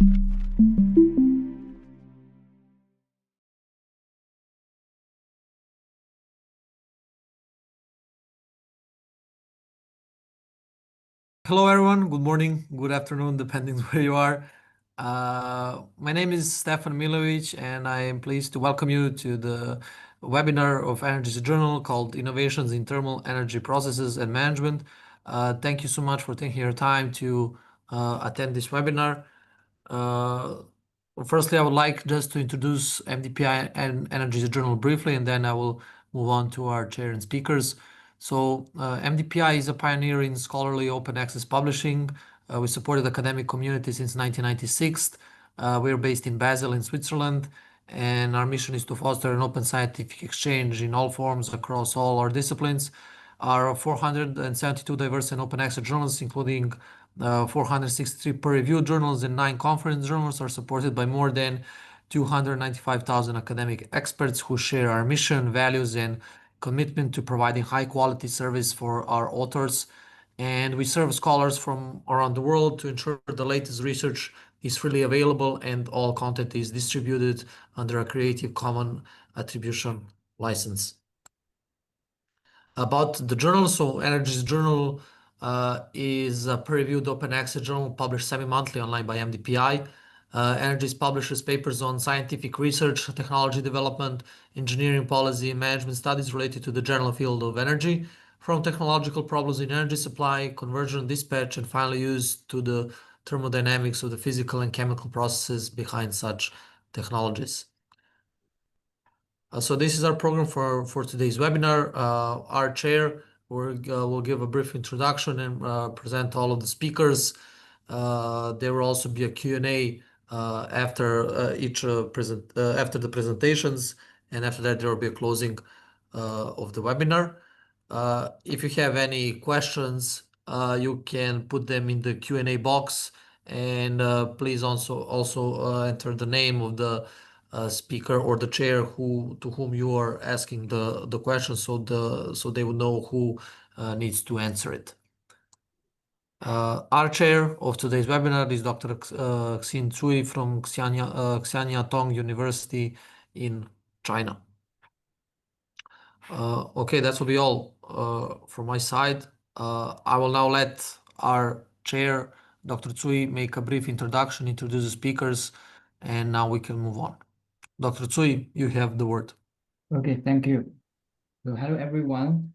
Hello, everyone. Good morning, good afternoon, depending where you are. My name is Stefan Milovic, and I am pleased to welcome you to the webinar of Energy's Journal called Innovations in Thermal Energy Processes and Management. Thank you so much for taking your time to attend this webinar. Firstly, I would like just to introduce MDPI and Energy's Journal briefly, and then I will move on to our chair and speakers. So, MDPI is a pioneer in scholarly open access publishing. We supported the academic community since 1996. We're based in Basel, in Switzerland, and our mission is to foster an open scientific exchange in all forms across all our disciplines. Our 472 diverse and open access journals, including 463 peer-reviewed journals and 9 conference journals, are supported by more than 295,000 academic experts who share our mission, values, and commitment to providing high-quality service for our authors. And we serve scholars from around the world to ensure the latest research is freely available and all content is distributed under a Creative Commons Attribution license. About the journal, so Energy's Journal is a peer-reviewed open access journal published semi-monthly online by MDPI. Energy's publishes papers on scientific research, technology development, engineering policy, and management studies related to the general field of energy, from technological problems in energy supply, conversion, dispatch, and final use to the thermodynamics of the physical and chemical processes behind such technologies. So this is our program for today's webinar. Our chair will give a brief introduction and present all of the speakers. There will also be a Q&A after after the presentations, and after that there will be a closing of the webinar. If you have any questions, you can put them in the Q&A box, and please also enter the name of the speaker or the chair to whom you are asking the question, so they will know who needs to answer it. Our chair of today's webinar is Dr. Xin Cui from Xianya Tong University in China. Okay, that will be all from my side. I will now let our chair, Dr. Cui, make a brief introduction, introduce the speakers, and now we can move on. Dr. Cui, you have the word. Okay, thank you. So hello, everyone.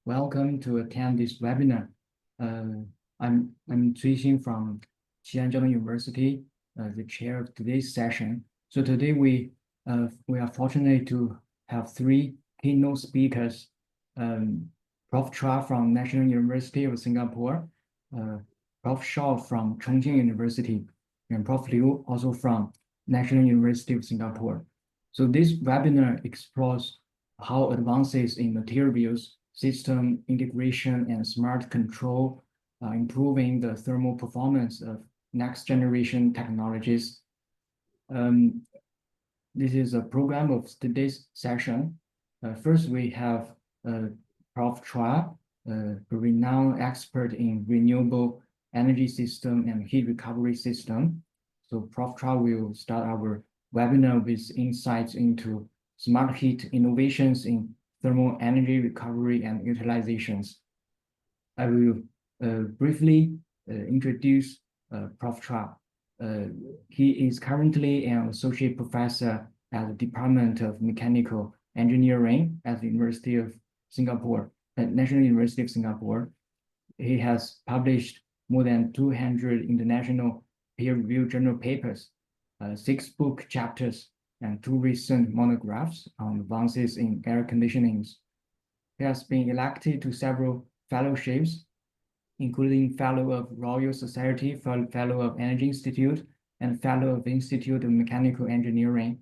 Welcome to attend this webinar. I'm Cui Xin from Xi'an University, the chair of today's session. So today we are fortunate to have 3 keynote speakers: Prof. Chua from National University of Singapore, Prof. Shaw from Chongqing University, and Prof. Liu also from National University of Singapore. So this webinar explores how advances in materials, system integration, and smart control are improving the thermal performance of next generation technologies. This is a program of today's session. First, we have Prof. Chua, a renowned expert in renewable energy system and heat recovery system. So Prof. Chua will start our webinar with insights into smart heat innovations in thermal energy recovery and utilizations. I will briefly introduce Prof. Chua. He is currently an associate professor at the Department of Mechanical Engineering at the University of Singapore, National University of Singapore. He has published more than 200 international peer-reviewed journal papers, 6 book chapters, and 2 recent monographs on advances in air conditioning. He has been elected to several fellowships, including Fellow of Royal Society, Fellow of Energy Institute, and Fellow of Institute of Mechanical Engineering.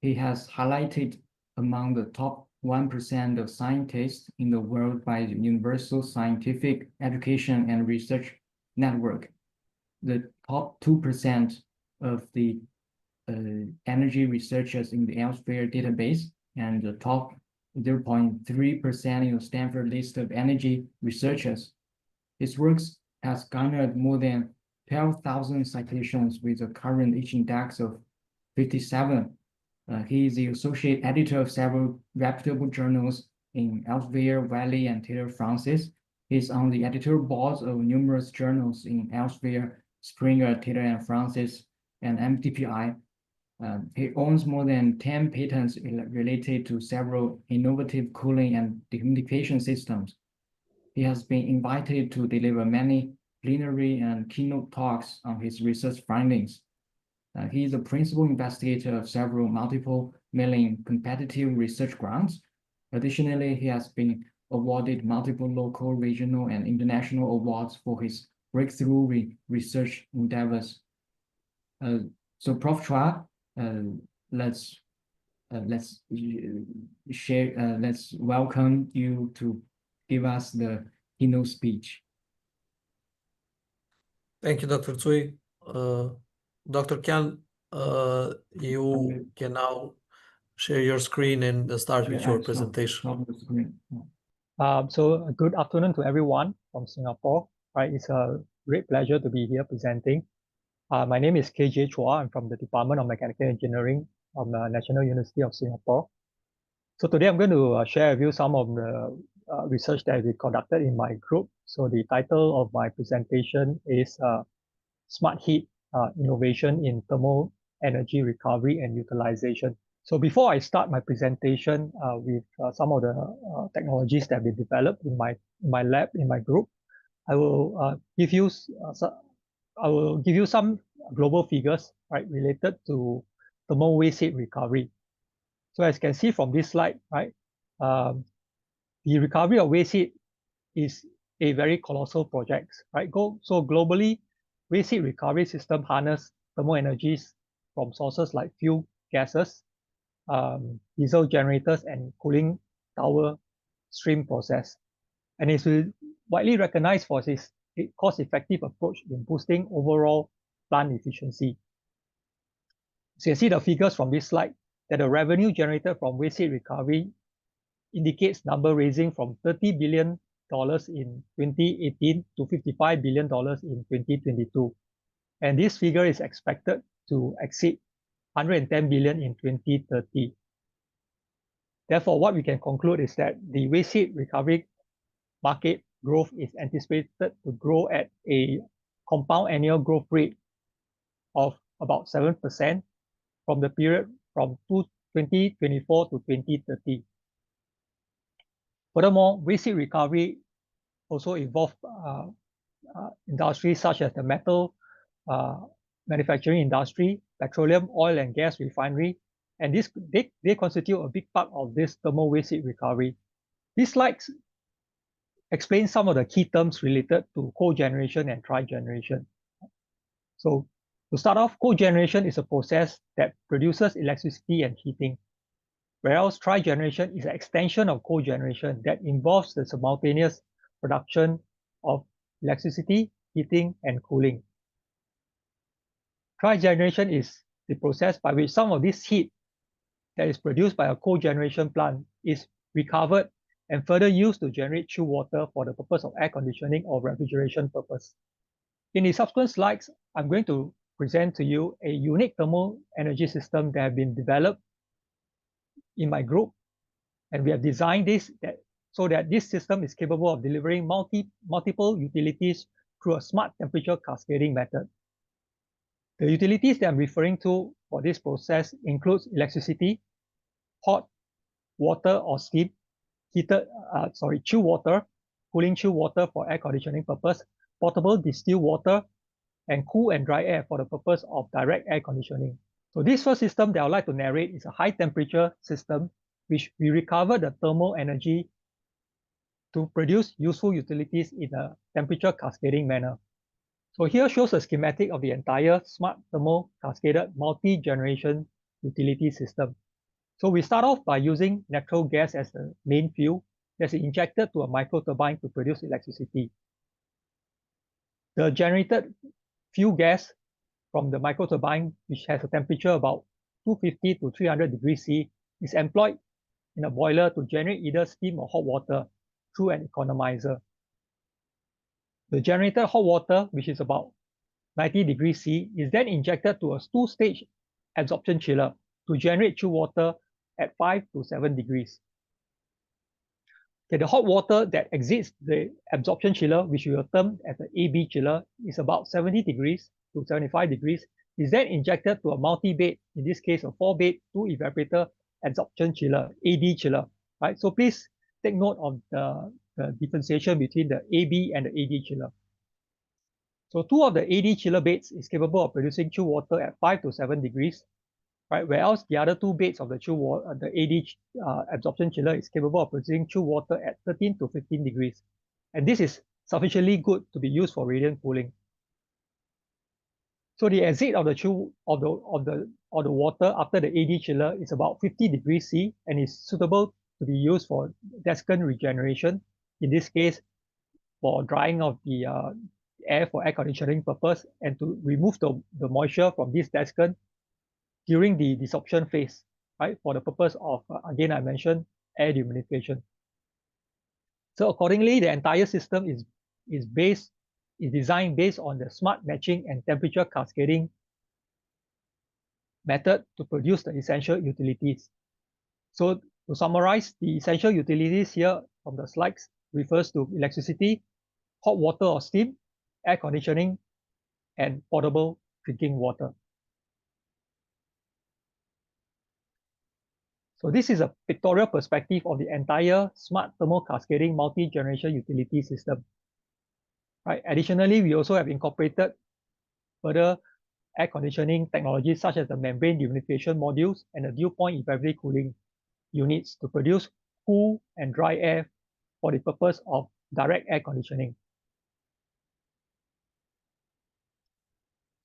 He has highlighted among the top 1% of scientists in the world by the Universal Scientific Education and Research Network, the top 2% of the energy researchers in the Elsevier database, and the top 0.3% in the Stanford list of energy researchers. His works has garnered more than 12,000 citations with a current H index of 57. He is the associate editor of several reputable journals in Elsevier, Wiley, and Taylor Francis. He's on the editorial boards of numerous journals in Elsevier, Springer, Taylor and Francis, and MDPI. He owns more than 10 patents related to several innovative cooling and dehumidification systems. He has been invited to deliver many plenary and keynote talks on his research findings. He is a principal investigator of several multiple million competitive research grants. Additionally, he has been awarded multiple local, regional, and international awards for his breakthrough research endeavors. So, Prof. Chua, let's share. Let's welcome you to give us the keynote speech. Thank you, Dr. Tsui. Dr. Kian, you can now share your screen and start with your presentation. Stop the screen. So good afternoon to everyone from Singapore. Right, it's a great pleasure to be here presenting. My name is KJ Chua. I'm from the Department of Mechanical Engineering of the National University of Singapore. So today I'm going to share with you some of the research that we conducted in my group. So the title of my presentation is Smart Heat Innovation in Thermal Energy Recovery and Utilization. So before I start my presentation with some of the technologies that we developed in my lab, in my group, I will give you some global figures, right, related to thermal waste heat recovery. So as you can see from this slide, right, the recovery of waste heat is a very colossal project, right? So globally, waste heat recovery system harness thermal energies from sources like fuel gases, diesel generators, and cooling tower stream process. And it's widely recognized for its cost-effective approach in boosting overall plant efficiency. So you see the figures from this slide that the revenue generated from waste heat recovery indicates number raising from $30 billion in 2018 to $55 billion in 2022. And this figure is expected to exceed 110 billion in 2030. Therefore, what we can conclude is that the waste heat recovery market growth is anticipated to grow at a compound annual growth rate of about 7% from the period from 2024 to 2030. Furthermore, waste heat recovery also involves industries such as the metal manufacturing industry, petroleum, oil and gas refinery, and they constitute a big part of this thermal waste heat recovery. These slides explain some of the key terms related to cogeneration and trigeneration. So to start off, cogeneration is a process that produces electricity and heating, whereas trigeneration is an extension of cogeneration that involves the simultaneous production of electricity, heating, and cooling. Trigeneration is the process by which some of this heat that is produced by a cogeneration plant is recovered and further used to generate chill water for the purpose of air conditioning or refrigeration purpose. In the subsequent slides, I'm going to present to you a unique thermal energy system that has been developed in my group, and we have designed this so that this system is capable of delivering multiple utilities through a smart temperature cascading method. The utilities that I'm referring to for this process includes electricity, hot water or steam, chill water, cooling chill water for air conditioning purpose, portable distilled water, and cool and dry air for the purpose of direct air conditioning. So this first system that I would like to narrate is a high temperature system, which we recover the thermal energy to produce useful utilities in a temperature cascading manner. So here shows a schematic of the entire smart thermal cascaded multi-generation utility system. So we start off by using natural gas as the main fuel that's injected to a microturbine to produce electricity. The generated fuel gas from the microturbine, which has a temperature about 250 to 300 degrees C, is employed in a boiler to generate either steam or hot water through an economizer. The generated hot water, which is about 90 degrees C, is then injected to a two-stage absorption chiller to generate chill water at 5 to 7 degrees. Okay, the hot water that exits the absorption chiller, which we will term as the AB chiller, is about 70 degrees to 75 degrees, is then injected to a multi-bed, in this case a 4-bed, 2-evaporator adsorption chiller, AD chiller. Right? So please take note of the differentiation between the AB and the AD chiller. So 2 of the AD chiller beds is capable of producing chill water at 5 to 7 degrees, right? Whereas the other 2 beds of the chill water, the AD absorption chiller is capable of producing chill water at 13 to 15 degrees. And this is sufficiently good to be used for radiant cooling. So the exit of the chill of the water after the AD chiller is about 50 degrees C and is suitable to be used for desiccant regeneration. In this case, for drying of the air for air conditioning purpose and to remove the moisture from this desiccant during the desorption phase, right? For the purpose of, again, I mentioned air dehumidification. So accordingly, the entire system is designed based on the smart matching and temperature cascading method to produce the essential utilities. So to summarize, the essential utilities here from the slides refers to electricity, hot water or steam, air conditioning, and potable drinking water. So this is a pictorial perspective of the entire smart thermal cascading multi-generation utility system. Right. Additionally, we also have incorporated further air conditioning technologies such as the membrane dehumidification modules and the dew point evaporative cooling units to produce cool and dry air for the purpose of direct air conditioning.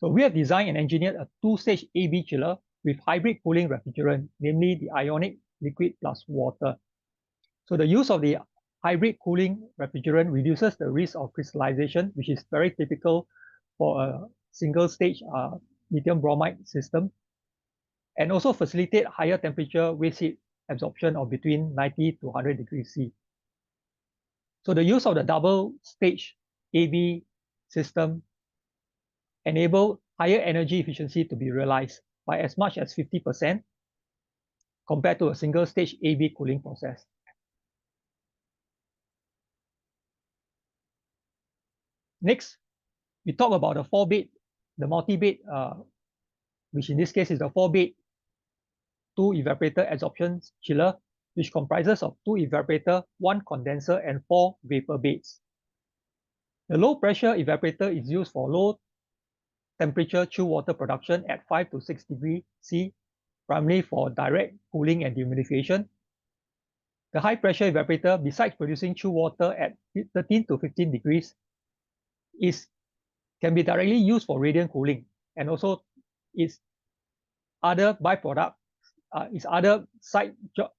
So we have designed and engineered a two-stage AB chiller with hybrid cooling refrigerant, namely the ionic liquid plus water. So the use of the hybrid cooling refrigerant reduces the risk of crystallization, which is very typical for a single-stage lithium bromide system, and also facilitate higher temperature waste heat absorption of between 90 to 100 degrees C. So the use of the double-stage AB system enable higher energy efficiency to be realized by as much as 50% compared to a single-stage AB cooling process. Next, we talk about the 4-bed, the multi-bed, which in this case is the 4-bed 2-evaporator adsorption chiller, which comprises of 2 evaporator, 1 condenser, and 4 vapor beds. The low-pressure evaporator is used for low temperature chill water production at 5 to 6 degrees C, primarily for direct cooling and dehumidification. The high-pressure evaporator, besides producing chill water at 13 to 15 degrees, can be directly used for radiant cooling, and also its other byproduct, its other side job,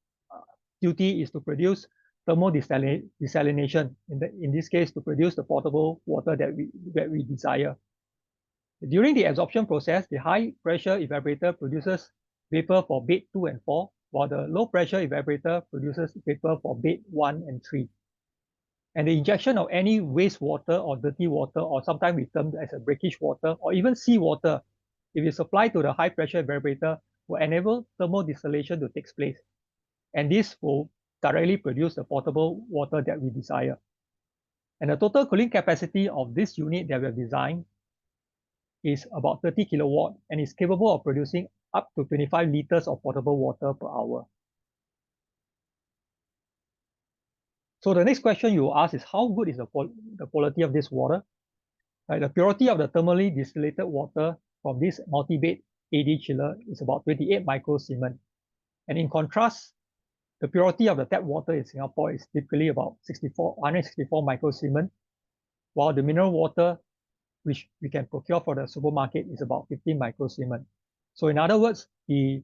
duty is to produce thermal desalination, in this case to produce the potable water that we desire. During the absorption process, the high pressure evaporator produces vapor for bed 2 and 4, while the low pressure evaporator produces vapor for bed 1 and 3. And the injection of any wastewater or dirty water, or sometimes we term as a breakage water, or even seawater, if it's applied to the high pressure evaporator, will enable thermal distillation to take place. And this will directly produce the potable water that we desire. And the total cooling capacity of this unit that we have designed is about 30 kilowatt and is capable of producing up to 25 liters of potable water per hour. So the next question you will ask is, how good is the quality of this water? Right, the purity of the thermally distillated water from this multi-bed AD chiller is about 28 microsiemens. And in contrast, the purity of the tap water in Singapore is typically about 164 microsiemens, while the mineral water, which we can procure for the supermarket, is about 15 microsiemens. So in other words, the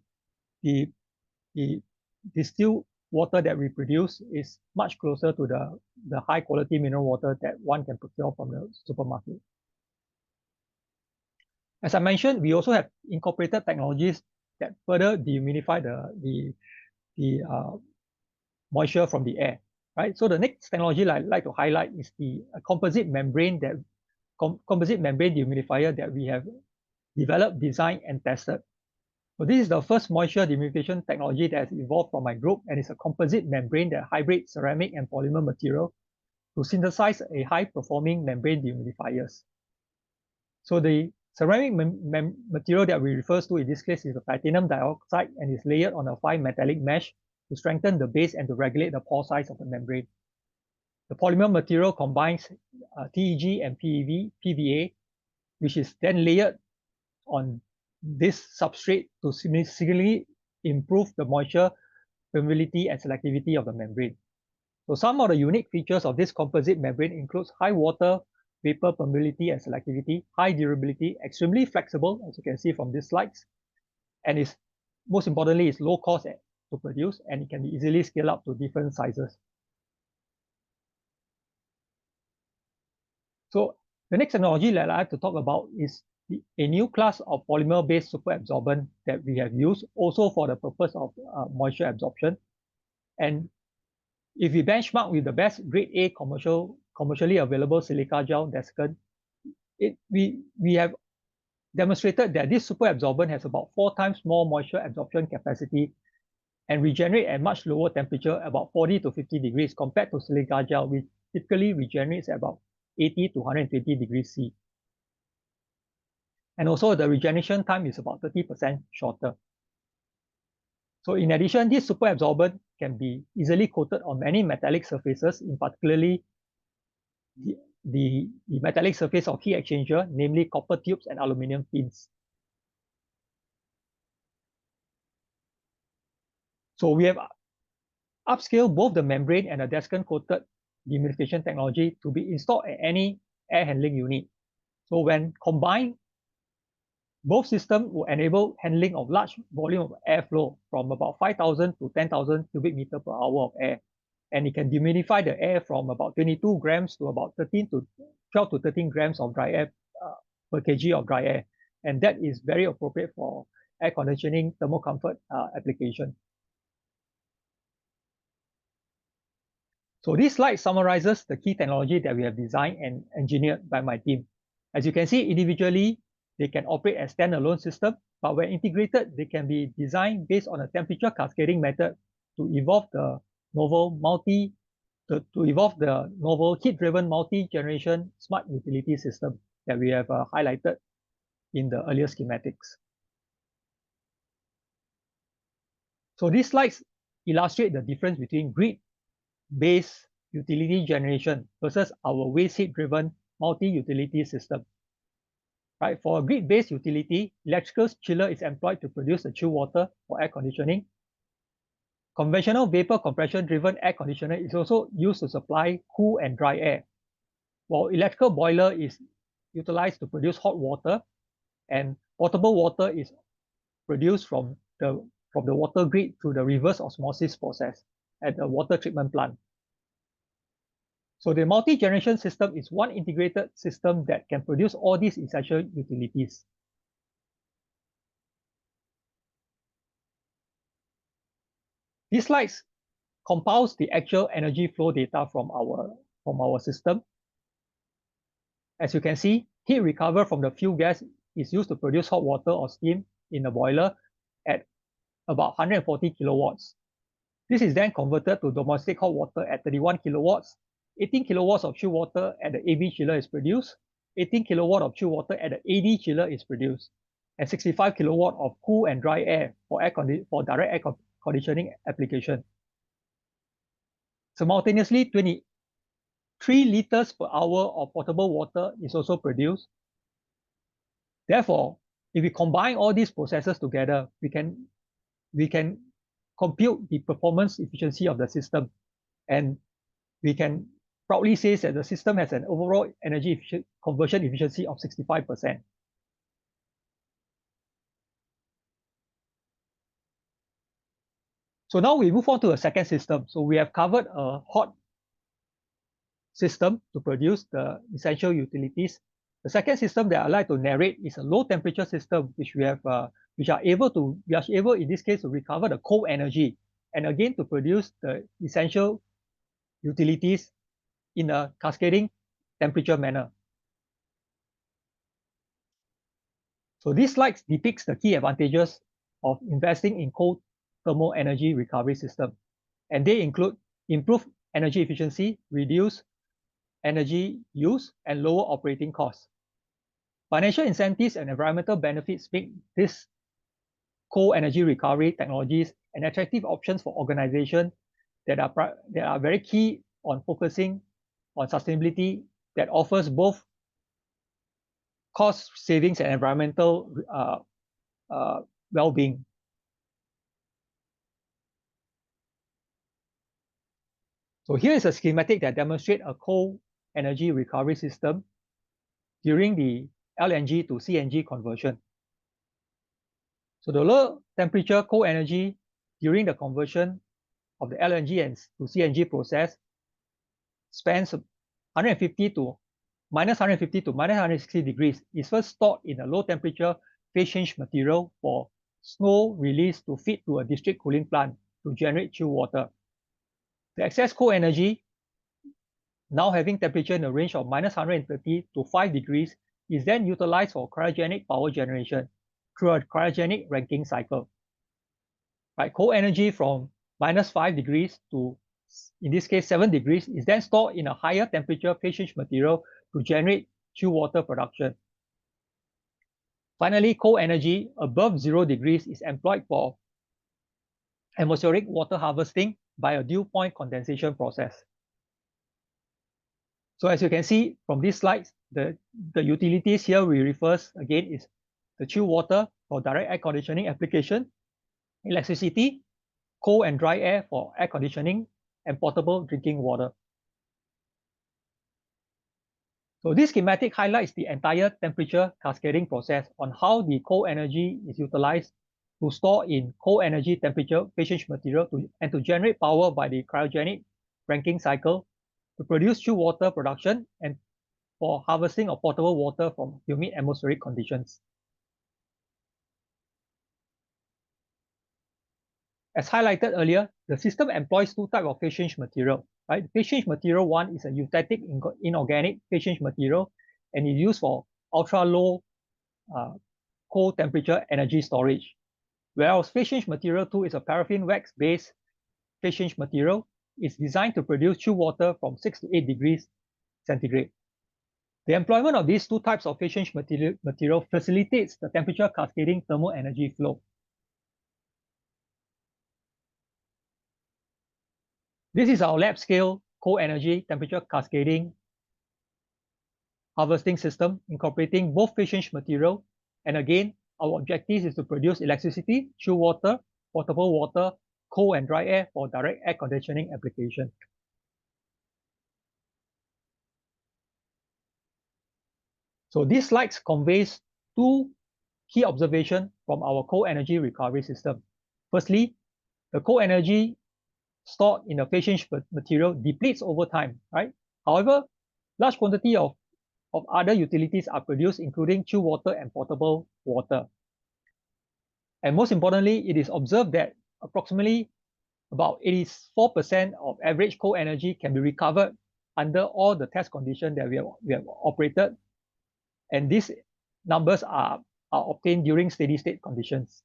distilled water that we produce is much closer to the high quality mineral water that one can procure from the supermarket. As I mentioned, we also have incorporated technologies that further dehumidify the moisture from the air, right? So the next technology I'd like to highlight is the composite membrane that composite membrane dehumidifier that we have developed, designed, and tested. So this is the first moisture dehumidification technology that has evolved from my group, and it's a composite membrane that hybrids ceramic and polymer material to synthesize a high-performing membrane dehumidifiers. So the ceramic material that we refer to in this case is the titanium dioxide and is layered on a fine metallic mesh to strengthen the base and to regulate the pore size of the membrane. The polymer material combines TEG and PVA, which is then layered on this substrate to significantly improve the moisture permeability and selectivity of the membrane. So some of the unique features of this composite membrane includes high water vapor permeability and selectivity, high durability, extremely flexible, as you can see from these slides, and is most importantly is low cost to produce, and it can be easily scaled up to different sizes. So the next technology that I like to talk about is a new class of polymer-based superabsorbent that we have used also for the purpose of moisture absorption. And if we benchmark with the best grade A commercially available silica gel desiccant, we have demonstrated that this superabsorbent has about 4 times more moisture absorption capacity and regenerate at much lower temperature, about 40 to 50 degrees, compared to silica gel, which typically regenerates at about 80 to 120 degrees C. And also the regeneration time is about 30% shorter. So in addition, this superabsorbent can be easily coated on many metallic surfaces, in particularly the metallic surface of heat exchanger, namely copper tubes and aluminum pins. So we have upscaled both the membrane and the desiccant-coated dehumidification technology to be installed at any air handling unit. So when combined, both systems will enable handling of large volume of airflow from about 5,000 to 10,000 cubic meter per hour of air. And it can dehumidify the air from about 22 grams to about 12 to 13 grams of dry air per kg of dry air. And that is very appropriate for air conditioning thermal comfort application. So this slide summarizes the key technology that we have designed and engineered by my team. As you can see, individually, they can operate as standalone system, but when integrated, they can be designed based on a temperature cascading method to evolve the novel heat-driven multi-generation smart utility system that we have highlighted in the earlier schematics. So these slides illustrate the difference between grid-based utility generation versus our waste heat-driven multi-utility system. Right, for a grid-based utility, electrical chiller is employed to produce the chill water for air conditioning. Conventional vapor compression-driven air conditioner is also used to supply cool and dry air, while electrical boiler is utilized to produce hot water, and potable water is produced from the water grid through the reverse osmosis process at the water treatment plant. So the multi-generation system is one integrated system that can produce all these essential utilities. These slides compiles the actual energy flow data from our system. As you can see, heat recovered from the fuel gas is used to produce hot water or steam in the boiler at about 140 kilowatts. This is then converted to domestic hot water at 31 kilowatts. 18 kilowatts of chill water at the AB chiller is produced. 18 kilowatt of chill water at the AD chiller is produced. And 65 kilowatt of cool and dry air for direct air conditioning application. Simultaneously, 23 liters per hour of potable water is also produced. Therefore, if we combine all these processes together, we can compute the performance efficiency of the system, and we can proudly say that the system has an overall energy conversion efficiency of 65%. So now we move on to a second system. So we have covered a hot system to produce the essential utilities. The second system that I'd like to narrate is a low temperature system, which we are able in this case to recover the cold energy and again to produce the essential utilities in a cascading temperature manner. So this slide depicts the key advantages of investing in coal thermal energy recovery system, and they include improved energy efficiency, reduced energy use, and lower operating costs. Financial incentives and environmental benefits make this coal energy recovery technologies an attractive options for organizations that are very key on focusing on sustainability that offers both cost savings and environmental well-being. So here is a schematic that demonstrates a coal energy recovery system during the LNG to CNG conversion. So the low temperature coal energy during the conversion of the LNG and to CNG process spans 150 to minus 160 degrees is first stored in a low temperature phase change material for snow release to feed to a district cooling plant to generate chill water. The excess coal energy, now having temperature in the range of minus 130 to 5 degrees, is then utilized for cryogenic power generation through a cryogenic ranking cycle. Right, coal energy from minus 5 degrees to, in this case, 7 degrees is then stored in a higher temperature phase change material to generate chill water production. Finally, coal energy above 0 degrees is employed for atmospheric water harvesting by a dew point condensation process. So as you can see from these slides, the utilities here we refer again is the chill water for direct air conditioning application, electricity, cold and dry air for air conditioning, and portable drinking water. So this schematic highlights the entire temperature cascading process on how the coal energy is utilized to store in coal energy temperature phase change material and to generate power by the cryogenic ranking cycle to produce chill water production and for harvesting of potable water from humid atmospheric conditions. As highlighted earlier, the system employs two types of phase change material. Right? Phase change material one is a eutectic inorganic phase change material and is used for ultra-low cold temperature energy storage. Whereas phase change material two is a paraffin wax-based phase change material. It's designed to produce chill water from 6 to 8 degrees centigrade. The employment of these two types of phase change material facilitates the temperature cascading thermal energy flow. This is our lab scale coal energy temperature cascading harvesting system incorporating both phase change material. And again, our objective is to produce electricity, chill water, potable water, cold and dry air for direct air conditioning application. So this slide conveys two key observations from our coal energy recovery system. Firstly, the coal energy stored in a phase change material depletes over time, right? However, large quantity of other utilities are produced, including chill water and potable water. And most importantly, it is observed that approximately about 84% of average coal energy can be recovered under all the test conditions that we have operated. And these numbers are obtained during steady state conditions.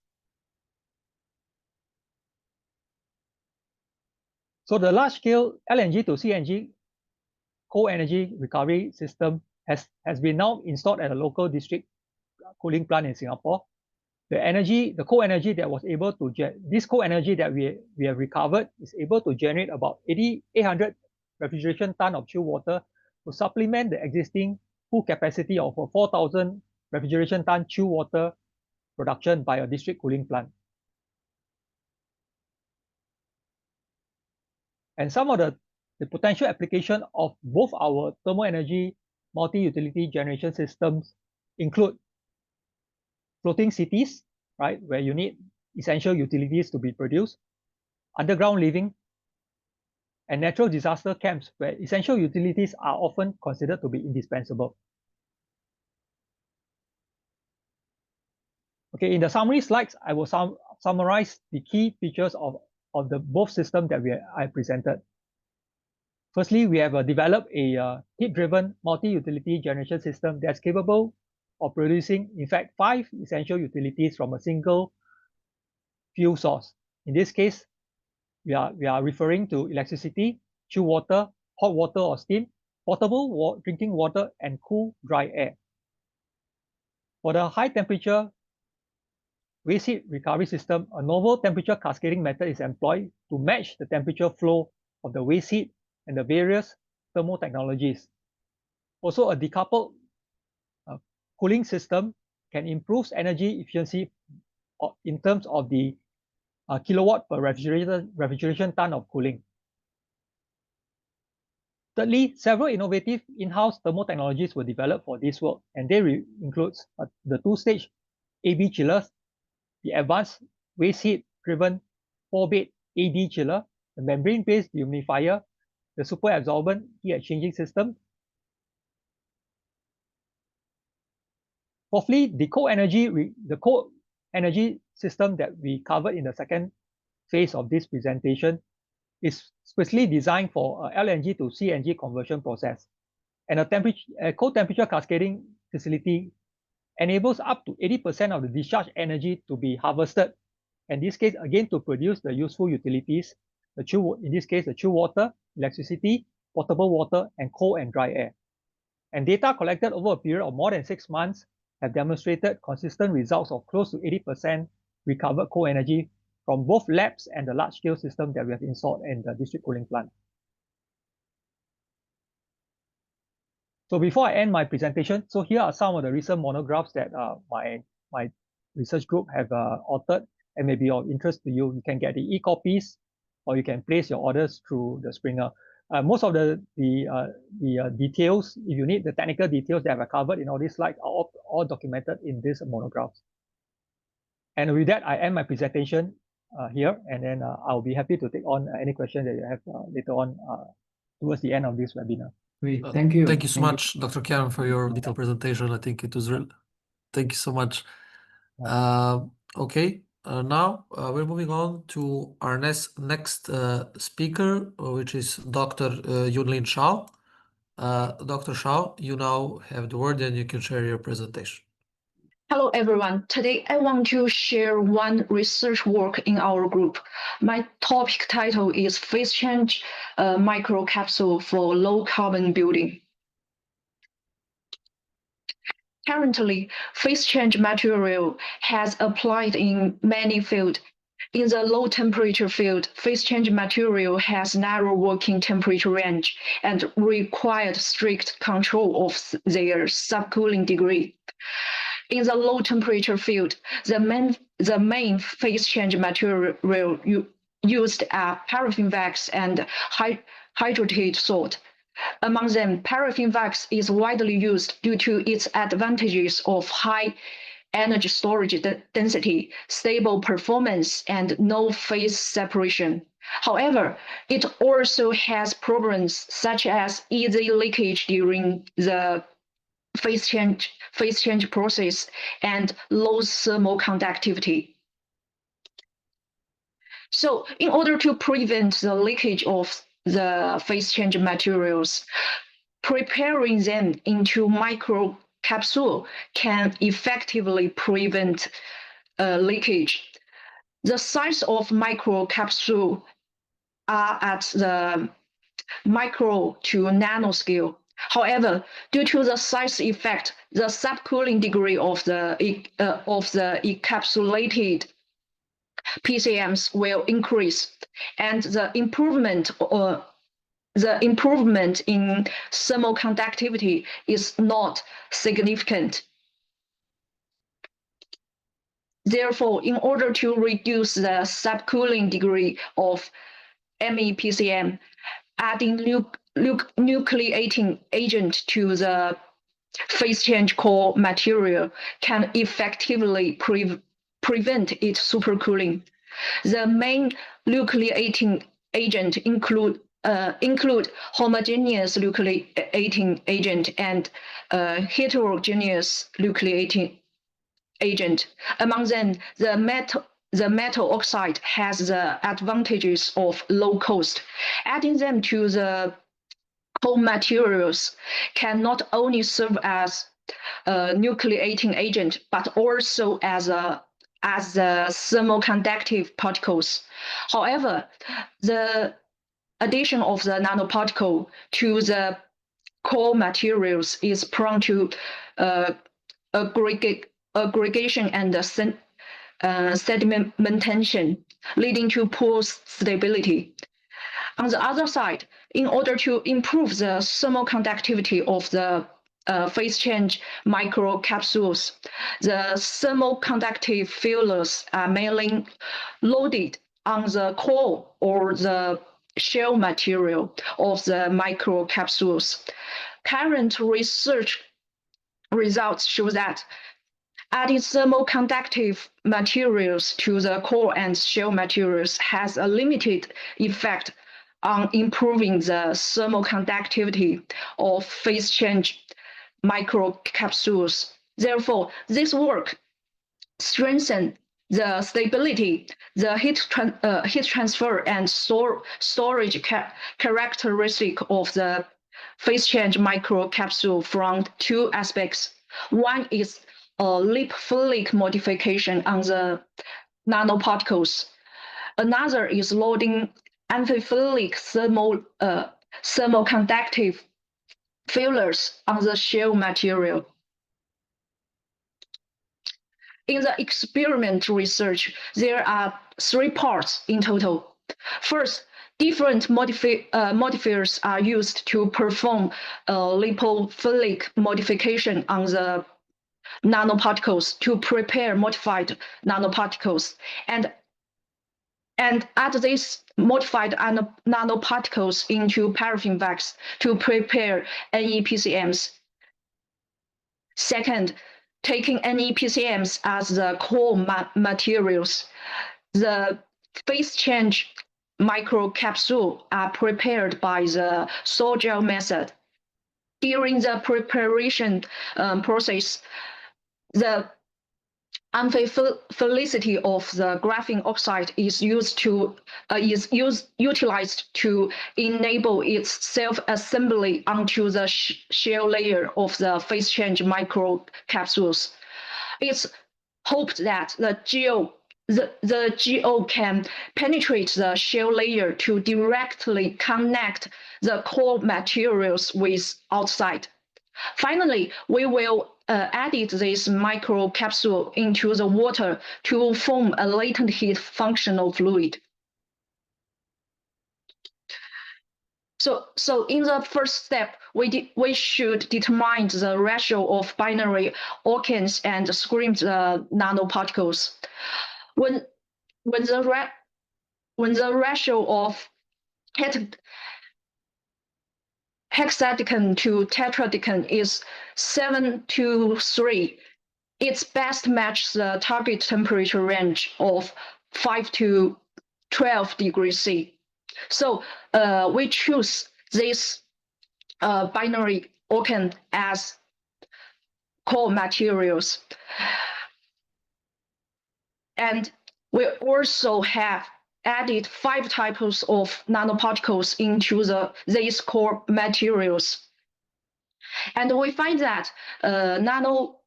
So the large scale LNG to CNG coal energy recovery system has been now installed at a local district cooling plant in Singapore. The coal energy that was able to this coal energy that we have recovered is able to generate about 800 refrigeration ton of chill water to supplement the existing full capacity of a 4,000 refrigeration ton chill water production by a district cooling plant. And some of the potential application of both our thermal energy multi-utility generation systems include floating cities, right, where you need essential utilities to be produced, underground living, and natural disaster camps, where essential utilities are often considered to be indispensable. Okay, in the summary slides, I will summarize the key features of the both systems that I presented. Firstly, we have developed a heat-driven multi-utility generation system that's capable of producing, in fact, 5 essential utilities from a single fuel source. In this case, we are referring to electricity, chill water, hot water or steam, potable drinking water, and cool, dry air. For the high temperature waste heat recovery system, a novel temperature cascading method is employed to match the temperature flow of the waste heat and the various thermal technologies. Also, a decoupled cooling system can improve energy efficiency in terms of the kilowatt per refrigeration ton of cooling. Thirdly, several innovative in-house thermal technologies were developed for this work, and they include the 2-stage AB chillers, the advanced waste heat-driven 4-bed AD chiller, the membrane-based dehumidifier, the super absorbent heat exchanging system. Fourthly, the cold energy system that we covered in the second phase of this presentation is specially designed for LNG to CNG conversion process. And a cold temperature cascading facility enables up to 80% of the discharge energy to be harvested. In this case, again, to produce the useful utilities, in this case, the chill water, electricity, potable water, and cold and dry air. And data collected over a period of more than 6 months have demonstrated consistent results of close to 80% recovered cold energy from both labs and the large-scale system that we have installed in the district cooling plant. So before I end my presentation, so here are some of the recent monographs that my research group have authored and may be of interest to you. You can get the e-copies, or you can place your orders through the Springer. Most of the details, if you need the technical details that I've covered in all these slides, are all documented in these monographs. And with that, I end my presentation here, and then I'll be happy to take on any questions that you have later on towards the end of this webinar. Great, thank you. Thank you so much, Dr. Kieran, for your detailed presentation. I think it was real. Thank you so much. Okay, now we're moving on to our next speaker, which is Dr. Yunlin Shao. Dr. Shao, you now have the word and you can share your presentation. Hello, everyone. Today, I want to share one research work in our group. My topic title is Phase Change Microcapsule for Low Carbon Building. Currently, phase change material has applied in many fields. In the low temperature field, phase change material has narrow working temperature range and required strict control of their subcooling degree. In the low temperature field, the main phase change material used are paraffin wax and hydroxide salt. Among them, paraffin wax is widely used due to its advantages of high energy storage density, stable performance, and no phase separation. However, it also has problems such as easy leakage during the phase change process and low thermal conductivity. So in order to prevent the leakage of the phase change materials, preparing them into microcapsule can effectively prevent leakage. The size of microcapsule are at the micro to nano scale. However, due to the size effect, the subcooling degree of the encapsulated PCMs will increase, and the improvement in thermal conductivity is not significant. Therefore, in order to reduce the subcooling degree of MEPCM, adding nucleating agent to the phase change core material can effectively prevent its supercooling. The main nucleating agent include homogeneous nucleating agent and heterogeneous nucleating agent. Among them, the metal oxide has the advantages of low cost. Adding them to the core materials can not only serve as nucleating agent, but also as thermoconductive particles. However, the addition of the nanoparticle to the core materials is prone to aggregation and sedimentation, leading to poor stability. On the other side, in order to improve the thermal conductivity of the phase change microcapsules, the thermoconductive fillers are mainly loaded on the core or the shell material of the microcapsules. Current research results show that adding thermoconductive materials to the core and shell materials has a limited effect on improving the thermoconductivity of phase change microcapsules. Therefore, this work strengthens the stability, the heat transfer, and storage characteristic of the phase change microcapsule from two aspects. One is a lipophilic modification on the nanoparticles. Another is loading amphiphilic thermoconductive fillers on the shell material. In the experimental research, there are 3 parts in total. First, different modifiers are used to perform lipophilic modification on the nanoparticles to prepare modified nanoparticles, and add these modified nanoparticles into paraffin wax to prepare NEPCMs. Second, taking NEPCMs as the core materials, the phase change microcapsule are prepared by the soil gel method. During the preparation process, the amphiphilicity of the graphene oxide is utilized to enable its self-assembly onto the shell layer of the phase change microcapsules. It's hoped that the GO can penetrate the shell layer to directly connect the core materials with outside. Finally, we will added this microcapsule into the water to form a latent heat functional fluid. So in the first step, we should determine the ratio of binary alkanes and screen the nanoparticles. When the ratio of hexadecan to tetradecan is 7:3, it's best matches the target temperature range of 5 to 12 degrees C. So we choose this binary alkane as core materials. And we also have added 5 types of nanoparticles into these core materials. And we find that nano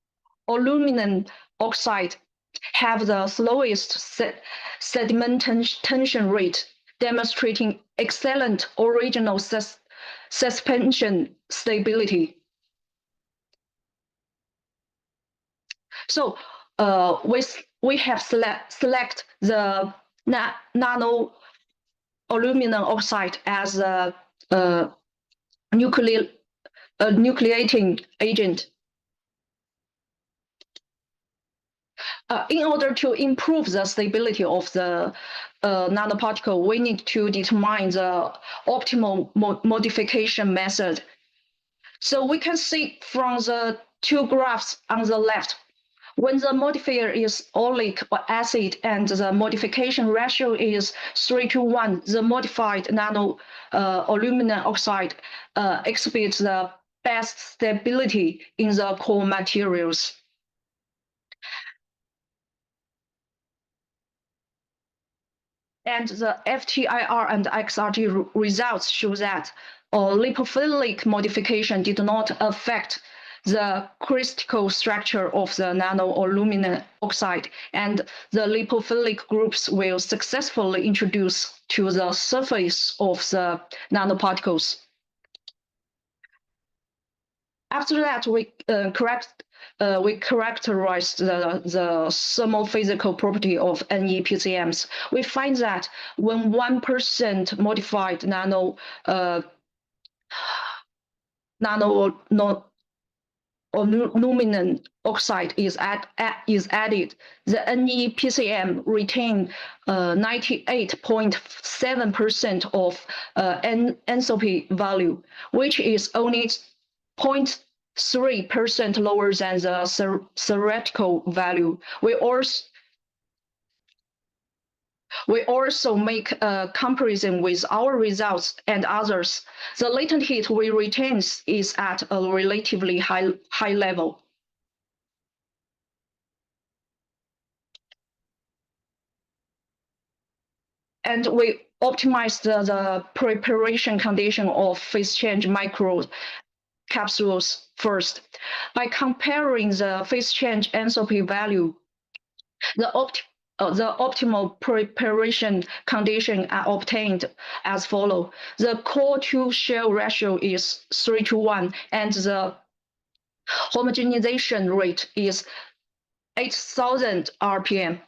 aluminum oxide have the slowest sedimentation rate, demonstrating excellent original suspension stability. So we have select the nano aluminum oxide as a nucleating agent. In order to improve the stability of the nanoparticle, we need to determine the optimal modification method. So we can see from the 2 graphs on the left, when the modifier is oleic acid and the modification ratio is 3:1, the modified nano aluminum oxide exhibits the best stability in the core materials. And the FTIR and XRT results show that lipophilic modification did not affect the crystal structure of the nano-aluminum oxide, and the lipophilic groups will successfully introduce to the surface of the nanoparticles. After that, we characterize the thermophysical property of NEPCMs. We find that when 1% modified aluminum oxide is added, the NEPCM retain 98.7% of enthalpy value, which is only 0.3% lower than the theoretical value. We also make a comparison with our results and others. The latent heat we retain is at a relatively high level. And we optimized the preparation condition of phase change micro capsules first. By comparing the phase change enthalpy value, the optimal preparation condition are obtained as follows. The core to shell ratio is 3:1, and the homogenization rate is 8,000 RPM.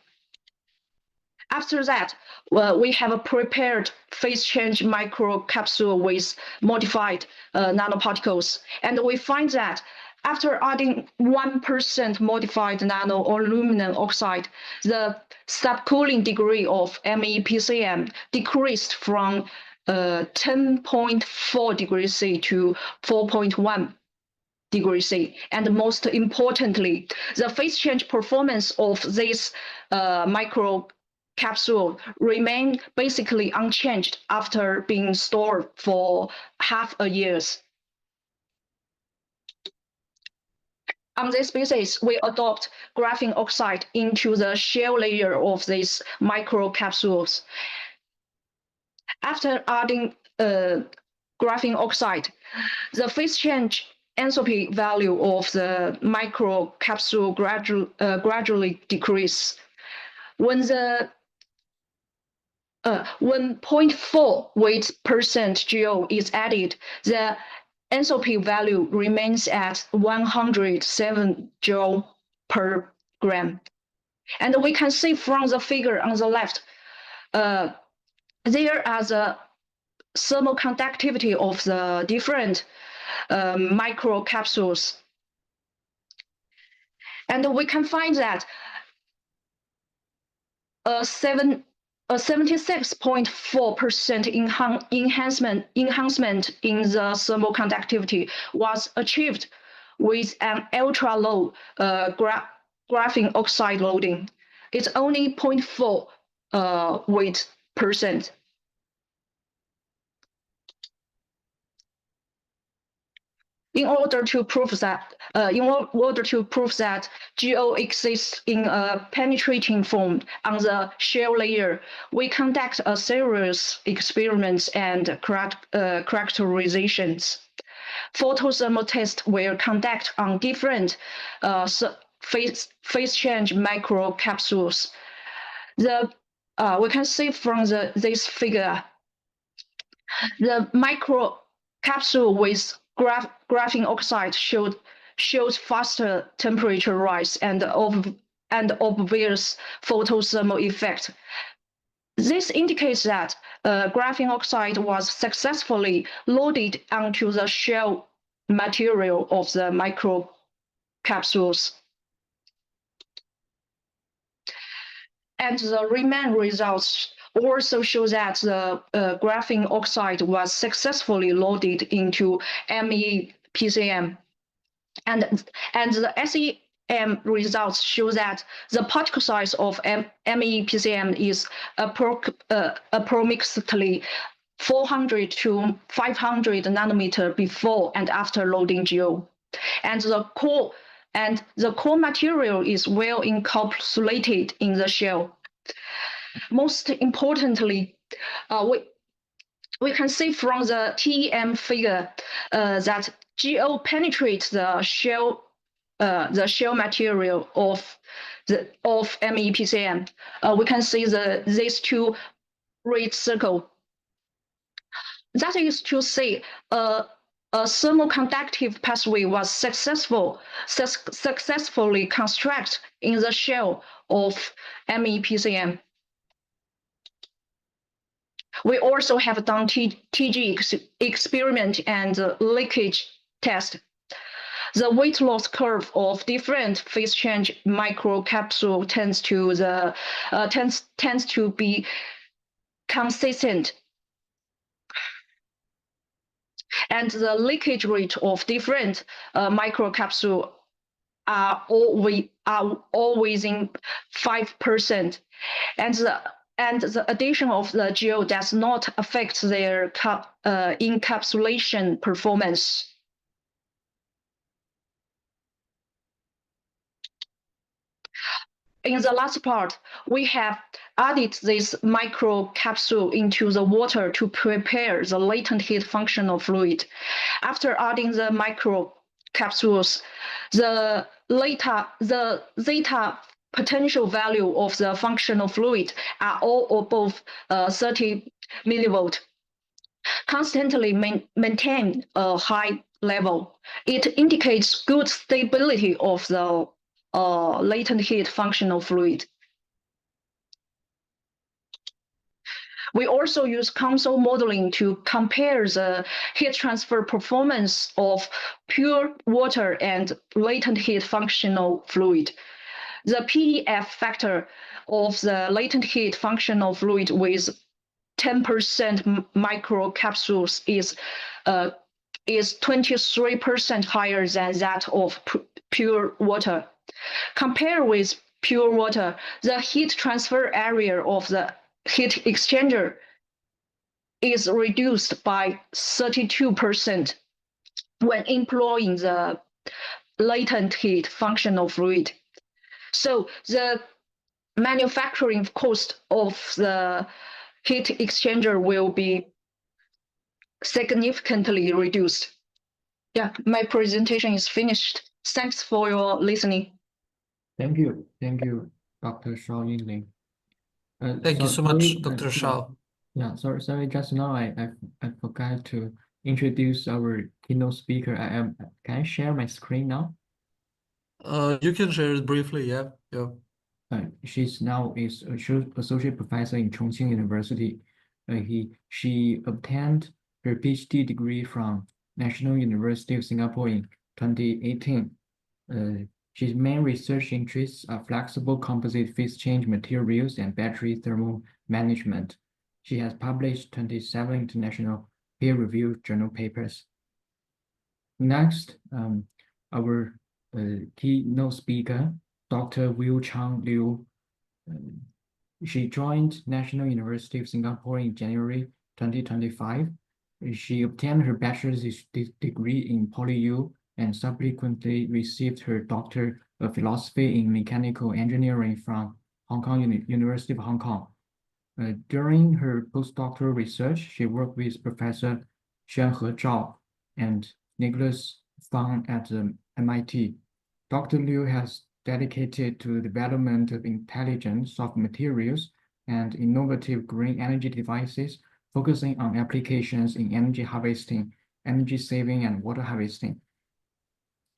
After that, we have a prepared phase change microcapsule with modified nanoparticles, and we find that after adding 1% modified nano-aluminum oxide, the subcooling degree of MEPCM decreased from 10.4 degrees C to 4.1 degrees C. And most importantly, the phase change performance of this micro capsule remain basically unchanged after being stored for half a year. On this basis, we adopt graphene oxide into the shell layer of these microcapsules. After adding graphene oxide, the phase change enthalpy value of the microcapsule gradually decrease. When 0.4 weight% GO is added, the enthalpy value remains at 107 joule per gram. And we can see from the figure on the left, there are the thermal conductivity of the different microcapsules. And we can find that a 76.4% enhancement in the thermal conductivity was achieved with an ultra-low graphene oxide loading. It's only 0.4 weight%. In order to prove that GO exists in a penetrating form on the shell layer, we conduct a series experiments and characterizations. Photothermal tests were conducted on different phase change microcapsules. We can see from this figure, the microcapsule with graphene oxide shows faster temperature rise and obvious photothermal effect. This indicates that graphene oxide was successfully loaded onto the shell material of the microcapsules. And the Riemann results also show that the graphene oxide was successfully loaded into MEPCM. And the SEM results show that the particle size of MEPCM is approximately 400 to 500 nanometer before and after loading GO. And the core material is well encapsulated in the shell. Most importantly, we can see from the TEM figure that GO penetrates the shell material of MEPCM. We can see these two red circle. That is to say, a thermoconductive pathway was successfully constructed in the shell of MEPCM. We also have done TG experiment and leakage test. The weight loss curve of different phase change microcapsule tends to be consistent. And the leakage rate of different microcapsule are all within 5%. And the addition of the gel does not affect their encapsulation performance. In the last part, we have added this microcapsule into the water to prepare the latent heat functional fluid. After adding the microcapsules, the zeta potential value of the functional fluid are all above 30 millivolt, constantly maintain a high level. It indicates good stability of the latent heat functional fluid. We also use console modeling to compare the heat transfer performance of pure water and latent heat functional fluid. The PDF factor of the latent heat functional fluid with 10% microcapsules is 23% higher than that of pure water. Compared with pure water, the heat transfer area of the heat exchanger is reduced by 32% when employing the latent heat functional fluid. So the manufacturing cost of the heat exchanger will be significantly reduced. Yeah, my presentation is finished. Thanks for your listening. Thank you, Dr. Shao Yinling. Thank you so much, Dr. Shao. Yeah, sorry. Just now I forgot to introduce our keynote speaker. Can I share my screen now? You can share it briefly. Yeah. She's now is associate professor in Chongqing University. She obtained her PhD degree from National University of Singapore in 2018. His main research interests are flexible composite phase change materials and battery thermal management. She has published 27 international peer-reviewed journal papers. Next, our keynote speaker, Dr. Will Chang Liu. She joined National University of Singapore in January 2025. She obtained her bachelor's degree in PolyU and subsequently received her Doctor of Philosophy in Mechanical Engineering from University of Hong Kong. During her postdoctoral research, she worked with Professor Xuanhe Zhao and Nicholas Fang at MIT. Dr. Liu has dedicated to the development of intelligent soft materials and innovative green energy devices, focusing on applications in energy harvesting, energy saving, and water harvesting.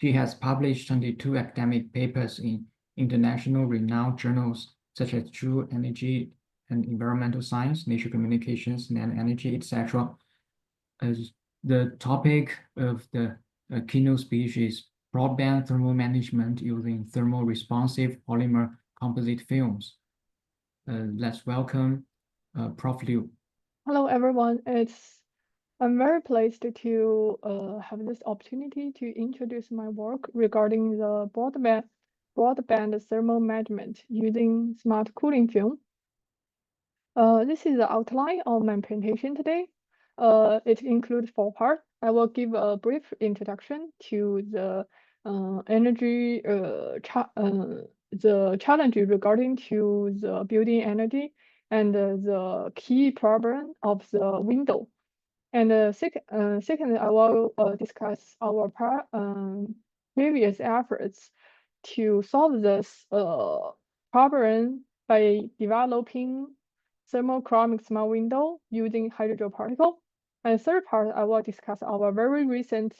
She has published 22 academic papers in international renowned journals such as True Energy and Environmental Science, Nature Communications, and Energy, etc. The topic of the keynote speech is broadband thermal management using thermal responsive polymer composite films. Let's welcome Prof. Liu. Hello, everyone. I'm very pleased to have this opportunity to introduce my work regarding the broadband thermal management using smart cooling film. This is the outline of my presentation today. It includes 4 parts. I will give a brief introduction to the energy the challenge regarding to the building energy and the key problem of the window. And second, I will discuss our previous efforts to solve this problem by developing thermochromic smart window using hydrogen particle. And third part, I will discuss our very recent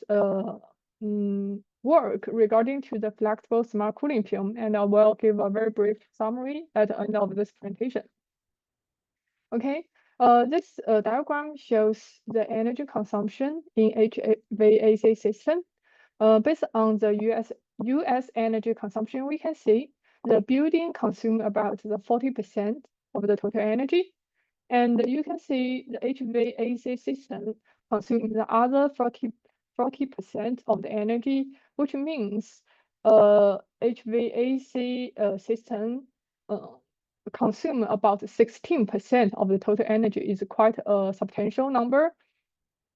work regarding to the flexible smart cooling film, and I will give a very brief summary at the end of this presentation. Okay, this diagram shows the energy consumption in HVAC system. Based on the US energy consumption, we can see the building consume about the 40% of the total energy. And you can see the HVAC system consume the other 40% of the energy, which means HVAC system consume about 16% of the total energy is quite a substantial number.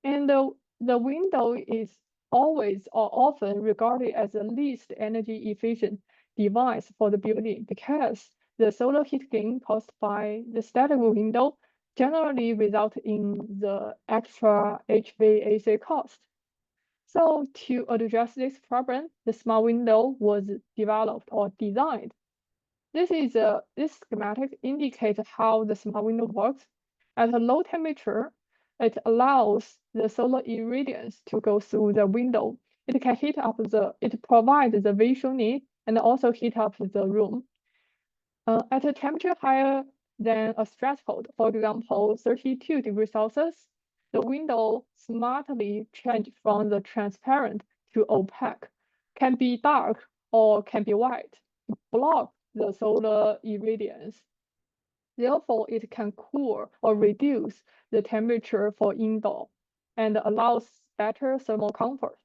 And the window is always or often regarded as the least energy efficient device for the building because the solar heat gain caused by the static window generally result in the extra HVAC cost. So to address this problem, the smart window was developed or designed. This schematic indicates how the smart window works. At a low temperature, it allows the solar irradiance to go through the window. It can it provides the visual need and also heat up the room. At a temperature higher than a threshold, for example, 32 degrees Celsius, the window smartly changes from the transparent to opaque, can be dark or can be white, to block the solar irradiance. Therefore, it can cool or reduce the temperature for indoor and allows better thermal comfort.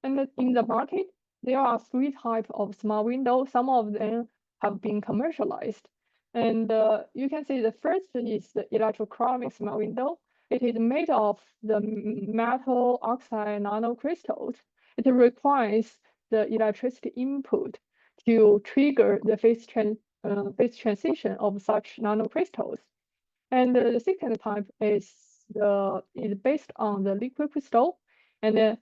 And in the market, there are three types of smart windows. Some of them have been commercialized. And you can see the first is the electrochromic smart window. It is made of the metal oxide nanocrystals. It requires the electricity input to trigger the phase transition of such nanocrystals. And the second type is based on the liquid crystal, and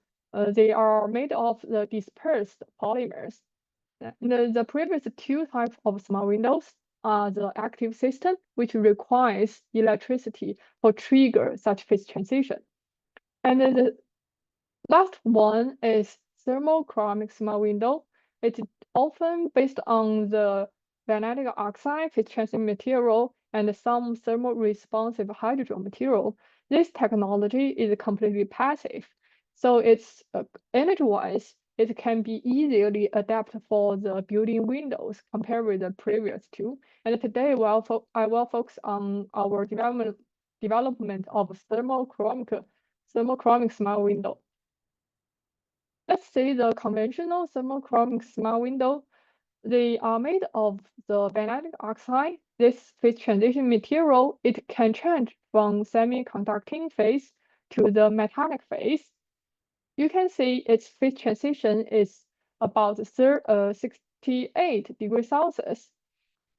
they are made of the dispersed polymers. The previous two types of smart windows are the active system, which requires electricity for trigger such phase transition. And the last one is thermochromic smart window. It's often based on the magnetic oxide phase transition material and some thermal responsive hydrogen material. This technology is completely passive. So it's energy-wise, it can be easily adapted for the building windows compared with the previous two. And today, I will focus on our development of thermochromic smart window. Let's say the conventional thermochromic smart window, they are made of the magnetic oxide. This phase transition material, it can change from semiconducting phase to the metallic phase. You can see its phase transition is about 68 degrees Celsius.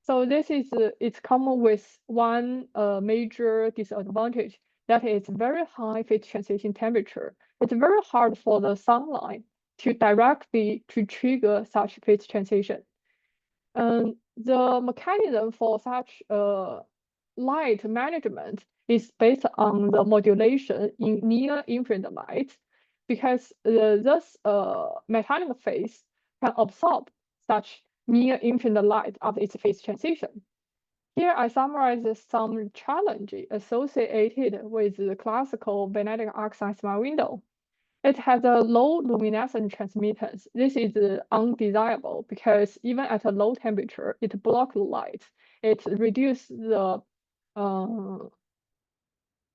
So this is it's common with one major disadvantage, that is very high phase transition temperature. It's very hard for the sunlight to directly trigger such phase transition. The mechanism for such light management is based on the modulation in near-infrared light, because this metallic phase can absorb such near-infrared light of its phase transition. Here I summarize some challenges associated with the classical magnetic oxide smart window. It has a low luminescent transmittance. This is undesirable because even at a low temperature, it blocks light. It reduces the,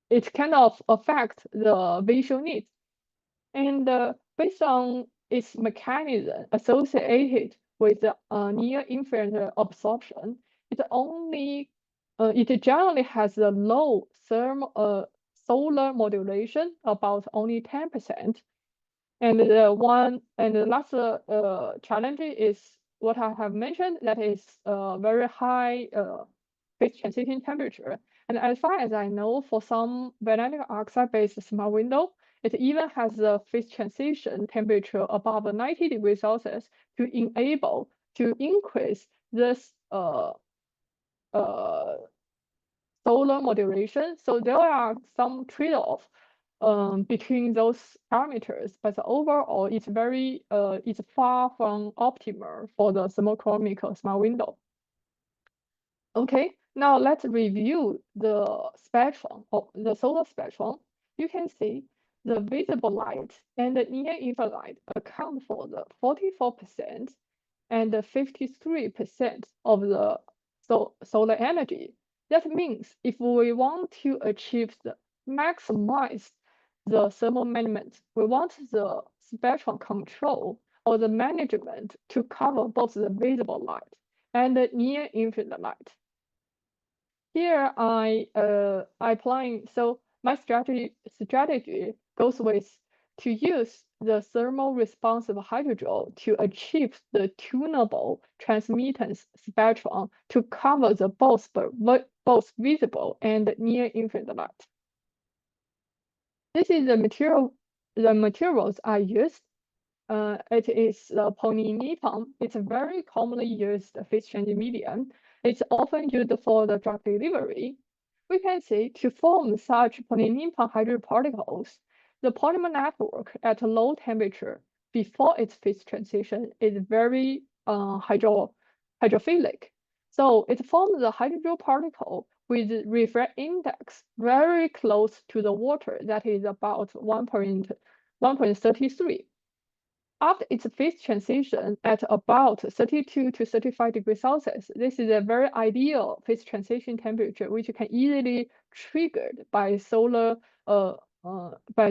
it kind of affects the visual needs. And based on its mechanism associated with the near-infrared absorption, it generally has a low solar modulation, about only 10%. And the last challenge is what I have mentioned, that is very high phase transition temperature. And as far as I know, for some vanadium oxide-based smart window, it even has a phase transition temperature above 90 degrees Celsius to enable to increase this solar modulation. So there are some trade-off between those parameters, but overall it's far from optimal for the thermochromic smart window. Okay, now let's review the spectrum of the solar spectrum. You can see the visible light and the near-infrared light account for the 44% and the 53% of the solar energy. That means if we want to achieve the maximize the thermal management, we want the spectrum control or the management to cover both the visible light and the near-infrared light. Here I applying, so my strategy goes with to use the thermal responsive hydrogel to achieve the tunable transmittance spectrum to cover the both visible and near infrared light. This is the materials I used. It is the polynephrine. It's a very commonly used phase changing medium. It's often used for the drug delivery. We can see to form such polynephrine hydroparticles, the polymer network at a low temperature before its phase transition is very hydrophilic. So it forms the hydrogen particle with refract index very close to the water, that is about 1.33. After its phase transition at about 32 to 35 degrees Celsius, this is a very ideal phase transition temperature, which can easily triggered by solar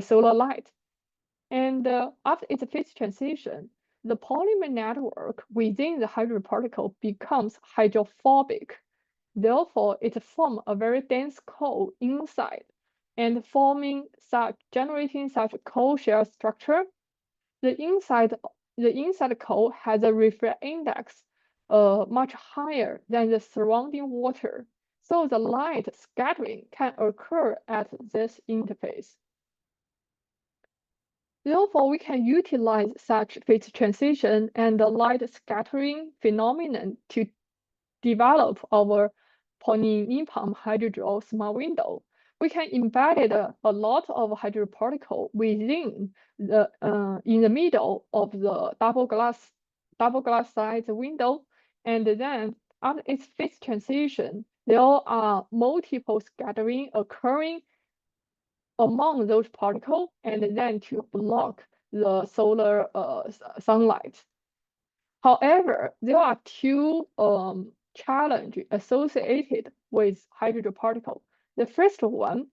light. And after its phase transition, the polymer network within the hydroparticle becomes hydrophobic. Therefore, it forms a very dense core inside, and generating such cold shell structure. The inside core has a refract index much higher than the surrounding water, so the light scattering can occur at this interface. Therefore, we can utilize such phase transition and the light scattering phenomenon to develop our polynephrine hydrogel smart window. We can embed a lot of hydroparticle within the in the middle of the double glass size window, and then after its phase transition, there are multiple scattering occurring among those particles, and then to block the solar sunlight. However, there are two challenges associated with hydrogen particle. The first one,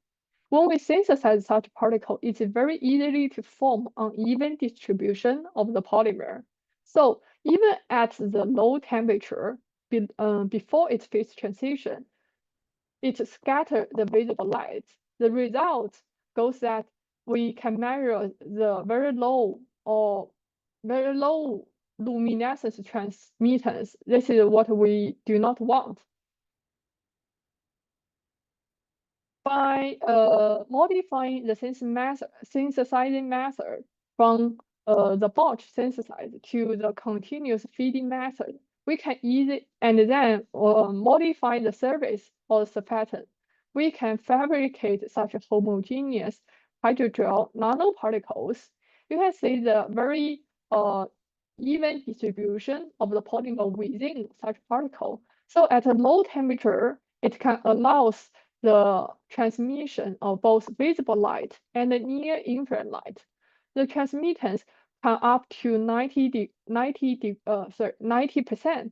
when we synthesize such particle, it's very easily to form uneven distribution of the polymer. So even at the low temperature, before its phase transition, it scatters the visible light. The result goes that we can measure the very low luminescence transmittance. This is what we do not want. By modifying the synthesizing method from the batch synthesizer to the continuous feeding method, we can easily and then modify the surface or the pattern. We can fabricate such homogeneous hydrogel nanoparticles. You can see the very even distribution of the polymer within such particle. So at a low temperature, it can allow the transmission of both visible light and near infrared light. The transmittance can up to 90%.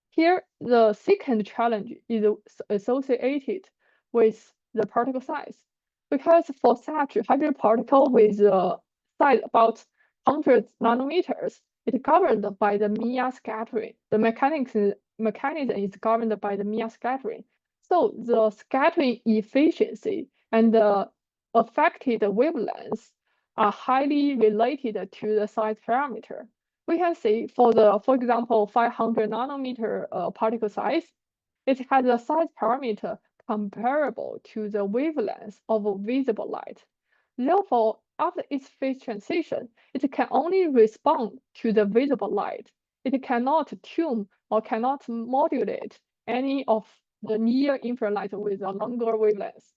Here, the second challenge is associated with the particle size, because for such hydroparticle with a size about 100 nanometers, it's governed by the Mia scattering. The mechanism is governed by the Mia scattering. So the scattering efficiency and the affected wavelengths are highly related to the size parameter. We can see for example, 500 nanometer particle size, It has a size parameter comparable to the wavelength of visible light. Therefore, after its phase transition, it can only respond to the visible light. It cannot tune or cannot modulate any of the near-infrared light with a longer wavelength.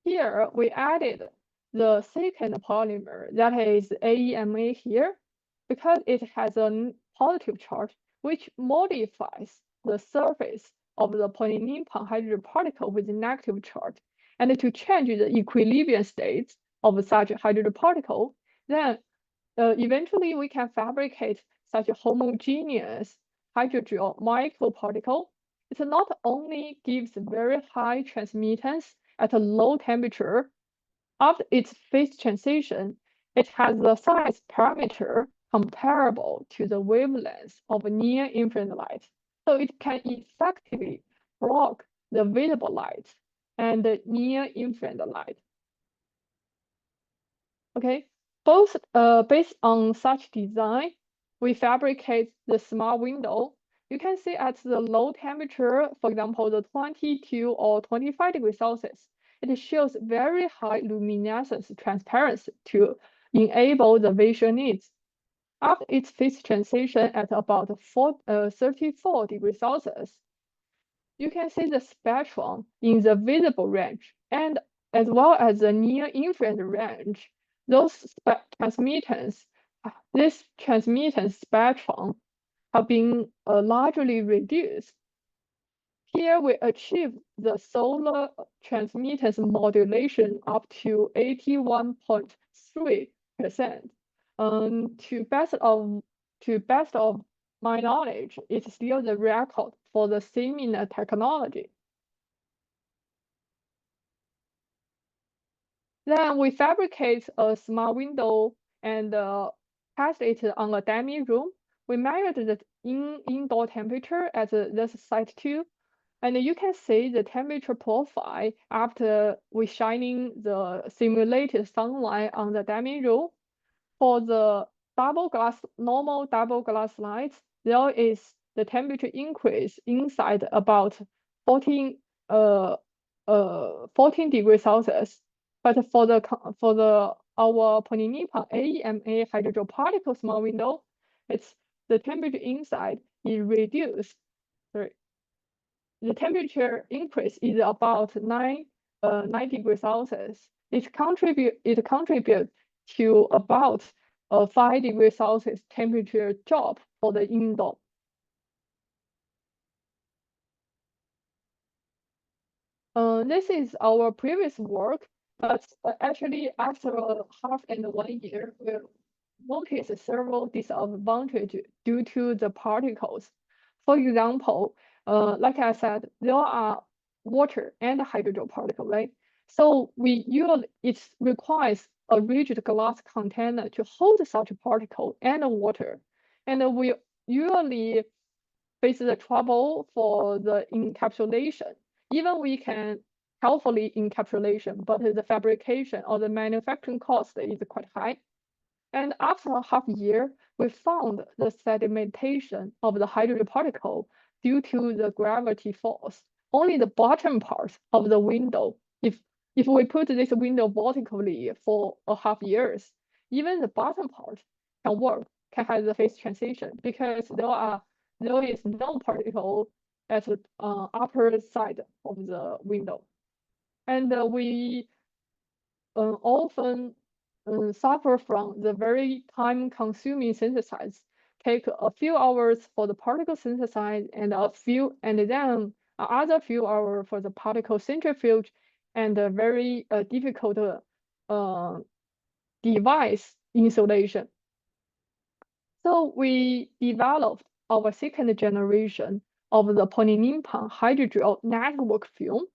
Here, we added the second polymer, that is AEMA here, because it has a positive charge, which modifies the surface of the polynippon hydrogen particle with negative charge. And to change the equilibrium states of such hydrogen particle, then eventually we can fabricate such a homogeneous hydrogel microparticle. It not only gives very high transmittance at a low temperature, after its phase transition, it has the size parameter comparable to the wavelength of near-infrared light. So it can effectively block the visible light and the near-infrared light. Okay, both based on such design, we fabricate the smart window. You can see at the low temperature, for example, the 22 or 25 degrees Celsius, it shows very high luminescence transparency to enable the visual needs. After its phase transition at about 34 degrees Celsius, you can see the spectrum in the visible range and as well as the near-infrared range. Those transmittance, this transmittance spectrum have been largely reduced. Here we achieve the solar transmittance modulation up to 81.3%. To best of my knowledge, it's still the record for the similar technology. Then we fabricate a smart window and test it on a dummy room. We measured the indoor temperature at this site too. And you can see the temperature profile after we shining the simulated sunlight on the dummy room. For the normal double glass lights, there is the temperature increase inside about 14 degrees Celsius. But for our polynippon AEMA hydrogel particle small window, the temperature inside is reduced. Sorry. The temperature increase is about 9 degrees Celsius. It contribute to about a 5 degrees Celsius temperature drop for the indoor. This is our previous work, but actually after half and 1 year, we noticed several disadvantages due to the particles. For example, like I said, there are water and hydrogel particle, right? So it requires a rigid glass container to hold such a particle and water. And we usually face the trouble for the encapsulation. Even we can helpfully encapsulation, but the fabrication or the manufacturing cost is quite high. And after a half year, we found the sedimentation of the hydrogen particle due to the gravity force. Only the bottom part of the window, if we put this window vertically for a half years, even the bottom part can work, can have the phase transition because there is no particle at the upper side of the window. And we often suffer from the very time-consuming synthesis. Take a few hours for the particle synthesis and then another few hours for the particle centrifuge and a very difficult device installation. So we developed our second generation of the polynippon hydrogel network film.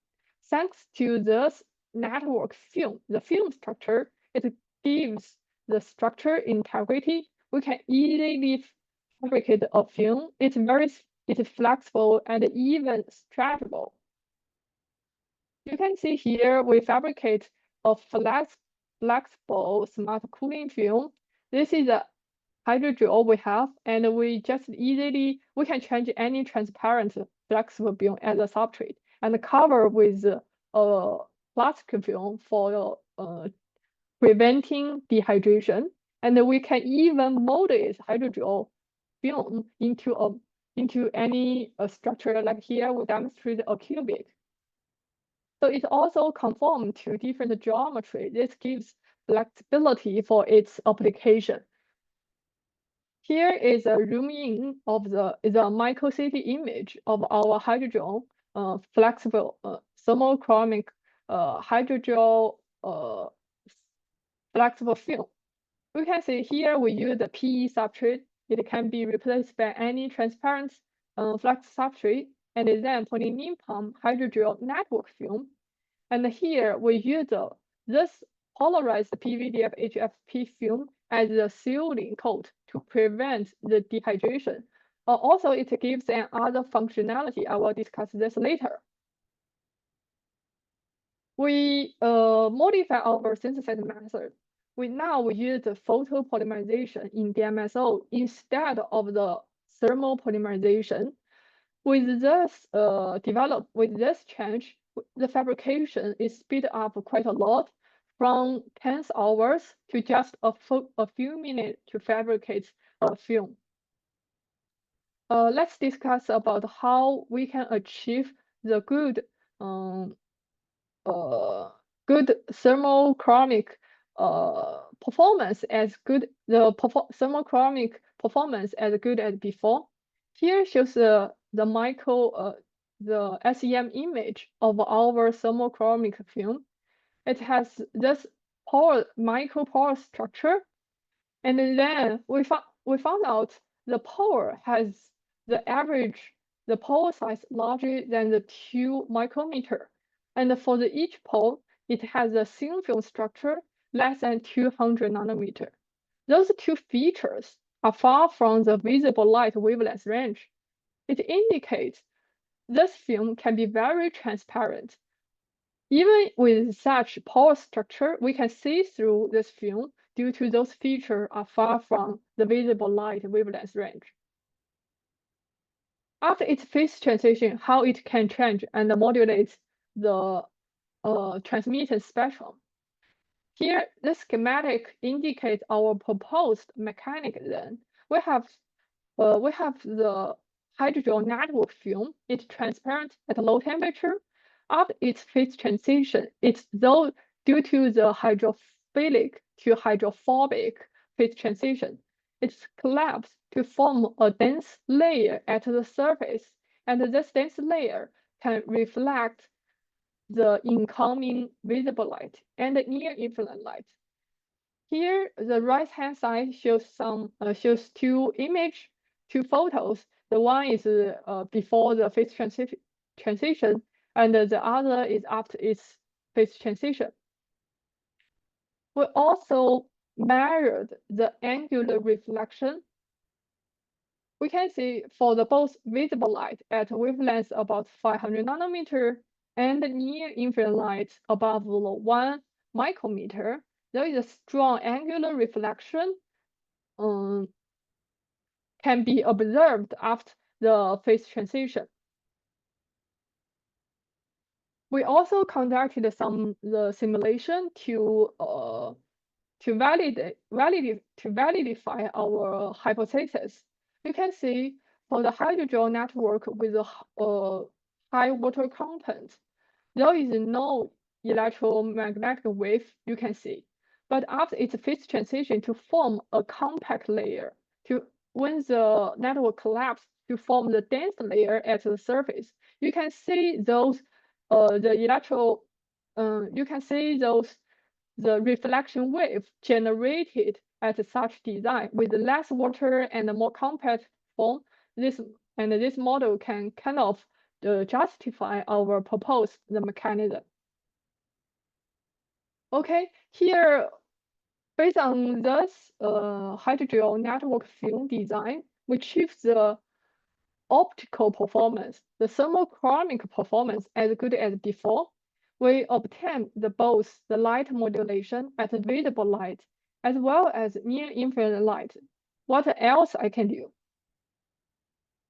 Thanks to this network film, the film structure, it gives the structure integrity. We can easily fabricate a film. It's flexible and even stretchable. You can see here we fabricate a flexible smart cooling film. This is a hydrogel we have, and we can change any transparent flexible film as a substrate and cover with a plastic film for preventing dehydration. And we can even mold it hydrogel film into any structure, like here we demonstrate a cubic. So it also conforms to different geometry. This gives flexibility for its application. Here is a zoom in of the microcity image of our hydrogel flexible thermochromic hydrogel flexible film. We can see here we use the PE substrate. It can be replaced by any transparent flex substrate, and then polyimide hydrogel network film. And here we use this polarized PVDF HFP film as a sealing coat to prevent the dehydration. Also, it gives another functionality. I will discuss this later. We modify our synthesis method. We now use the photopolymerization in DMSO instead of the thermal polymerization. With this change, the fabrication is speed up quite a lot, from 10 hours to just a few minutes to fabricate a film. Let's discuss about how we can achieve the good thermochromic performance as good thermochromic performance as good as before. Here shows the SEM image of our thermochromic film. It has this micro pore structure, and then we found out the pore has the pore size larger than the 2 micrometer, and for each pore it has a thin film structure less than 200 nanometer. Those two features are far from the visible light wavelength range. It indicates this film can be very transparent. Even with such pore structure, we can see through this film due to those features are far from the visible light wavelength range. After its phase transition, how it can change and modulate the transmittance spectrum. Here, the schematic indicates our proposed mechanism. We have the hydrogel network film. It's transparent at low temperature. After its phase transition, due to the hydrophilic to hydrophobic phase transition, it's collapsed to form a dense layer at the surface, and this dense layer can reflect the incoming visible light and the near infrared light. Here, the right-hand side shows two photos. The one is before the phase transition, and the other is after its phase transition. We also measured the angular reflection. We can see for the both visible light at wavelengths about 500 nanometer and near infrared light above 1 micrometer, there is a strong angular reflection can be observed after the phase transition. We also conducted the simulation to validify our hypothesis. You can see for the hydrogel network with a high water content, there is no electromagnetic wave you can see. But after its phase transition to form a compact layer, when the network collapsed to form the dense layer at the surface, you can see the reflection wave generated at such design with less water and a more compact form. This model can kind of justify our proposed mechanism. Okay, here, based on this hydrogel network film design, we achieve the optical performance, the thermochromic performance as good as before. We obtain both the light modulation at visible light as well as near infrared light what else I can do?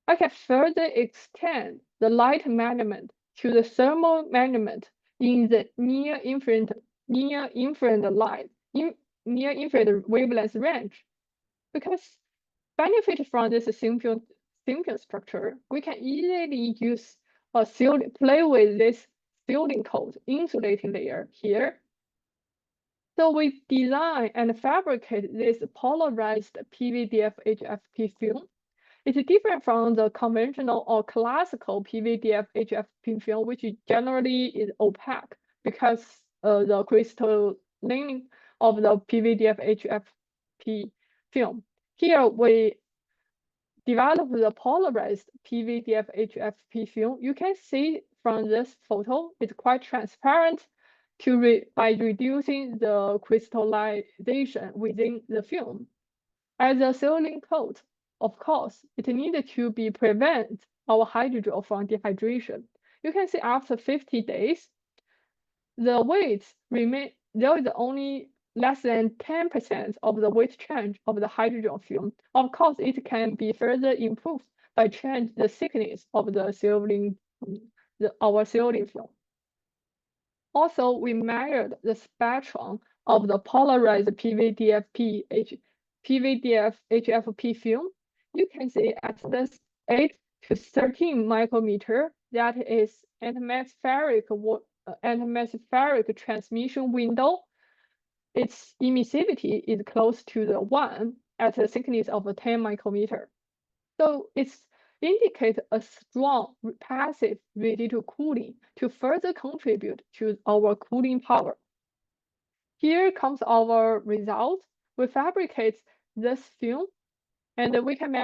I can further extend the light measurement to the thermal measurement in the near infrared light, near infrared wavelength range. Because benefit from this thin film structure, we can easily use play with this shielding coat insulating layer here. So we design and fabricate this polarized PVDF HFP film. It's different from the conventional or classical PVDF HFP film, which generally is opaque because the crystalline of the PVDF HFP film. Here we develop the polarized PVDF HFP film. You can see from this photo, it's quite transparent by reducing the crystallization within the film. As a sealing coat, of course, it needed to be prevent our hydrogel from dehydration. You can see after 50 days, the weight remain, there is only less than 10% of the weight change of the hydrogel film. Of course, it can be further improved by change the thickness of the sealing, our sealing film. Also, we measured the spectrum of the polarized PVDF HFP film. You can see at this 8 to 13 micrometer, that is atmospheric transmission window. Its emissivity is close to the 1 at a thickness of 10 micrometer. So it's indicate a strong passive radiative cooling to further contribute to our cooling power. Here comes our result. We fabricate this film, and we can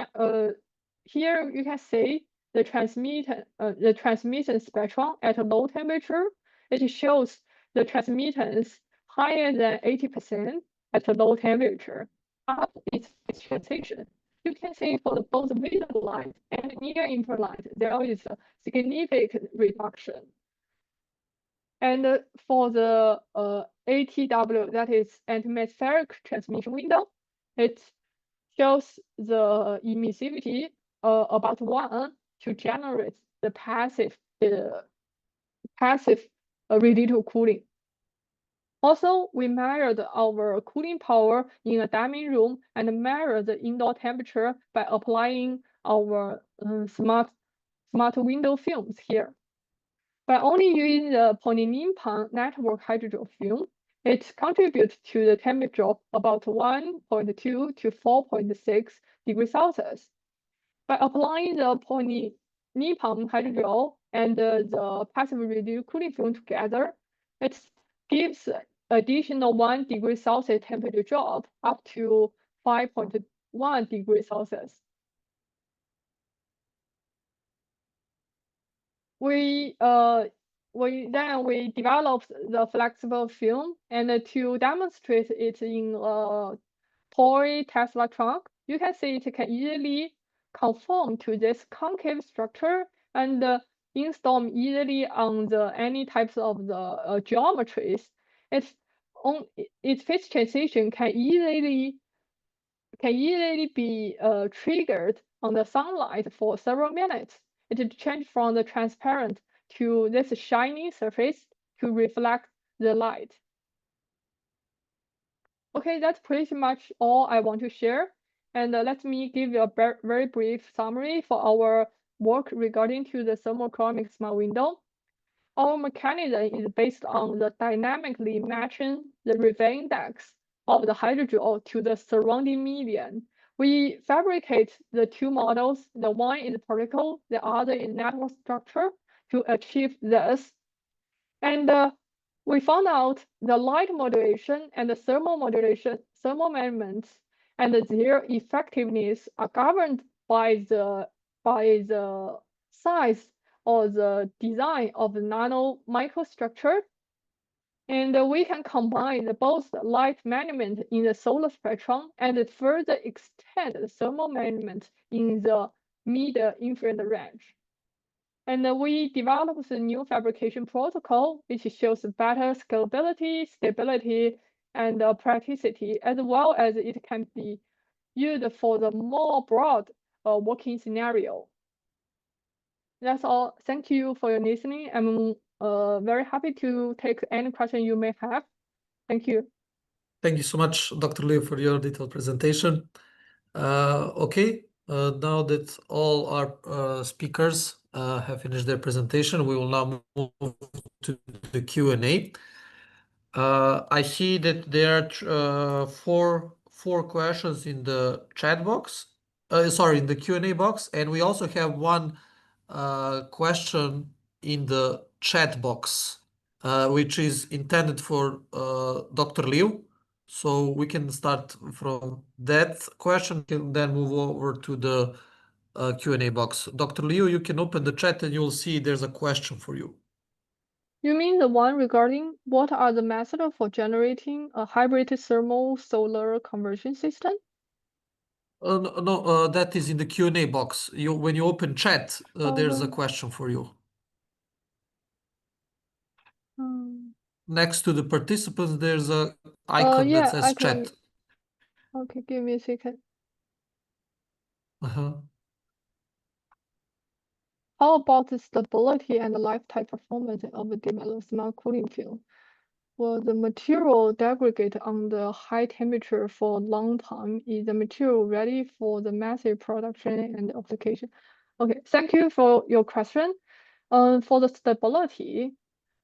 here you can see the transmission spectrum at a low temperature. It shows the transmittance higher than 80% at a low temperature. After its transition, you can see for both visible light and near infrared light, there is a significant reduction. And for the ATW, that is atmospheric transmission window, it shows the emissivity about 1 to generate the passive radiative cooling. Also, we measured our cooling power in a dining room and measured the indoor temperature by applying our smart window films here. By only using the polyimide network hydrogel film, it contributes to the temperature drop about 1.2 to 4.6 degrees Celsius. By applying the polyimide hydrogel and the passive radiative cooling film together, it gives additional 1 degree Celsius temperature drop up to 5.1 degrees Celsius. We developed the flexible film, and to demonstrate it in a toy Tesla trunk, you can see it can easily conform to this concave structure and install easily on any types of the geometries. Its phase transition can easily be triggered on the sunlight for several minutes. It changes from the transparent to this shiny surface to reflect the light. Okay, that's pretty much all I want to share. And let me give you a very brief summary for our work regarding to the thermochromic smart window. Our mechanism is based on the dynamically matching the Rivet index of the hydrogel to the surrounding medium. We fabricate the two models. The one is particle, the other is network structure to achieve this. And we found out the light modulation and the thermal measurements and their effectiveness are governed by the size or the design of the nano microstructure. And we can combine both the light measurement in the solar spectrum and further extend the thermal measurement in the mid-infrared range. And we developed a new fabrication protocol, which shows better scalability, stability, and practicity, as well as it can be used for the more broad working scenario. That's all. Thank you for your listening. I'm very happy to take any question you may have. Thank you. Thank you so much, Dr. Liu, for your detailed presentation. Okay, now that all our speakers have finished their presentation, we will now move to the Q&A. I see that there are four questions in the chat box. Sorry, in the Q&A box, and we also have one question in the chat box, which is intended for Dr. Liu. So we can start from that question, and then move over to the Q&A box. Dr. Liu, you can open the chat and you'll see there's a question for you. You mean the one regarding what are the methods for generating a hybrid thermal solar conversion system? No, that is in the Q&A box. When you open chat, there's a question for you. Next to the participants, there's a icon that says chat. Okay, give me a second. How about the stability and the lifetime performance of the developed smart cooling film? Will the material degrade under high temperature for a long time? Is the material ready for the massive production and application? Okay, thank you for your question. For the stability,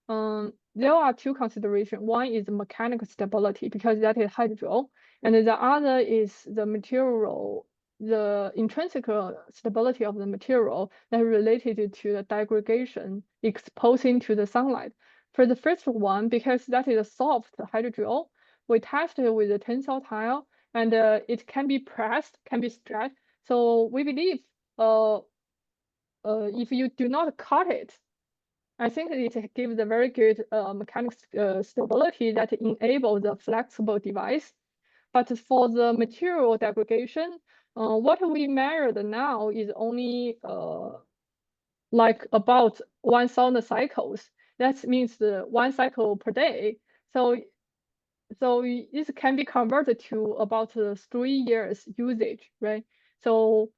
there are two considerations. One is the mechanical stability, because that is hydrogel, and the other is the material, the intrinsic stability of the material that is related to the degradation exposing to the sunlight. For the first one, because that is a soft hydrogel, we tested with a tensile tile, and it can be pressed, can be stretched. So we believe if you do not cut it, I think it gives a very good mechanical stability that enables the flexible device. But for the material degradation, what we measured now is only like about 1,000 cycles. That means the 1 cycle per day. So this can be converted to about 3 years usage, right? So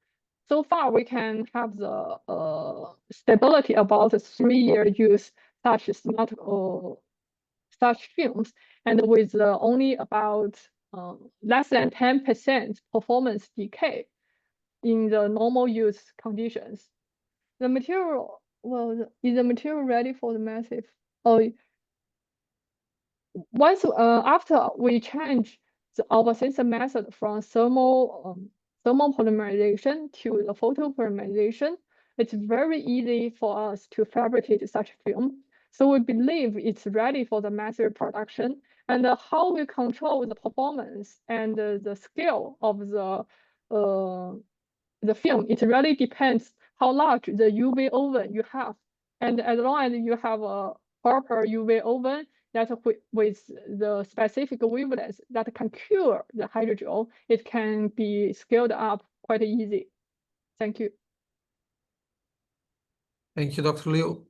far we can have the stability about 3-year use such smart such films, and with only about less than 10% performance decay in the normal use conditions. The material, well, is the material ready for the massive? Once after we change our sensor method from thermal polymerization to the photopolymerization, it's very easy for us to fabricate such film. So we believe it's ready for the massive production. And how we control the performance and the scale of the film, it really depends how large the UV oven you have. And as long as you have a proper UV oven that with the specific wavelengths that can cure the hydrogel, it can be scaled up quite easy. Thank you. Thank you, Dr. Liu.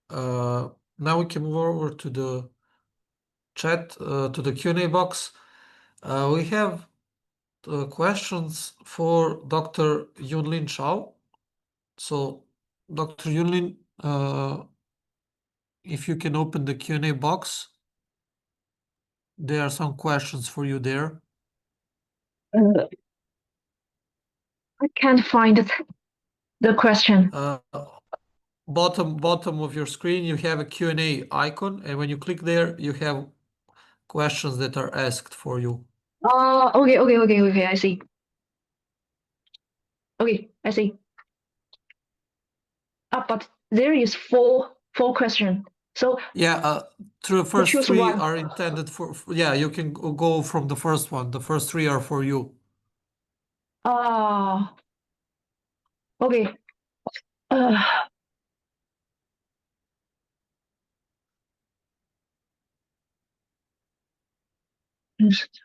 Now we can move over to the chat, to the Q&A box. We have questions for Dr. Yunlin Shao. So, Dr. Yunlin, if you can open the Q&A box, there are some questions for you there. I can't find the question. Bottom of your screen, you have a Q&A icon, and when you click there, you have questions that are asked for you. Okay, I see. Okay, I see. But there is four questions. So yeah, the first choose 3 one. are intended for yeah, you can go from the first one. The first 3 are for you. Okay.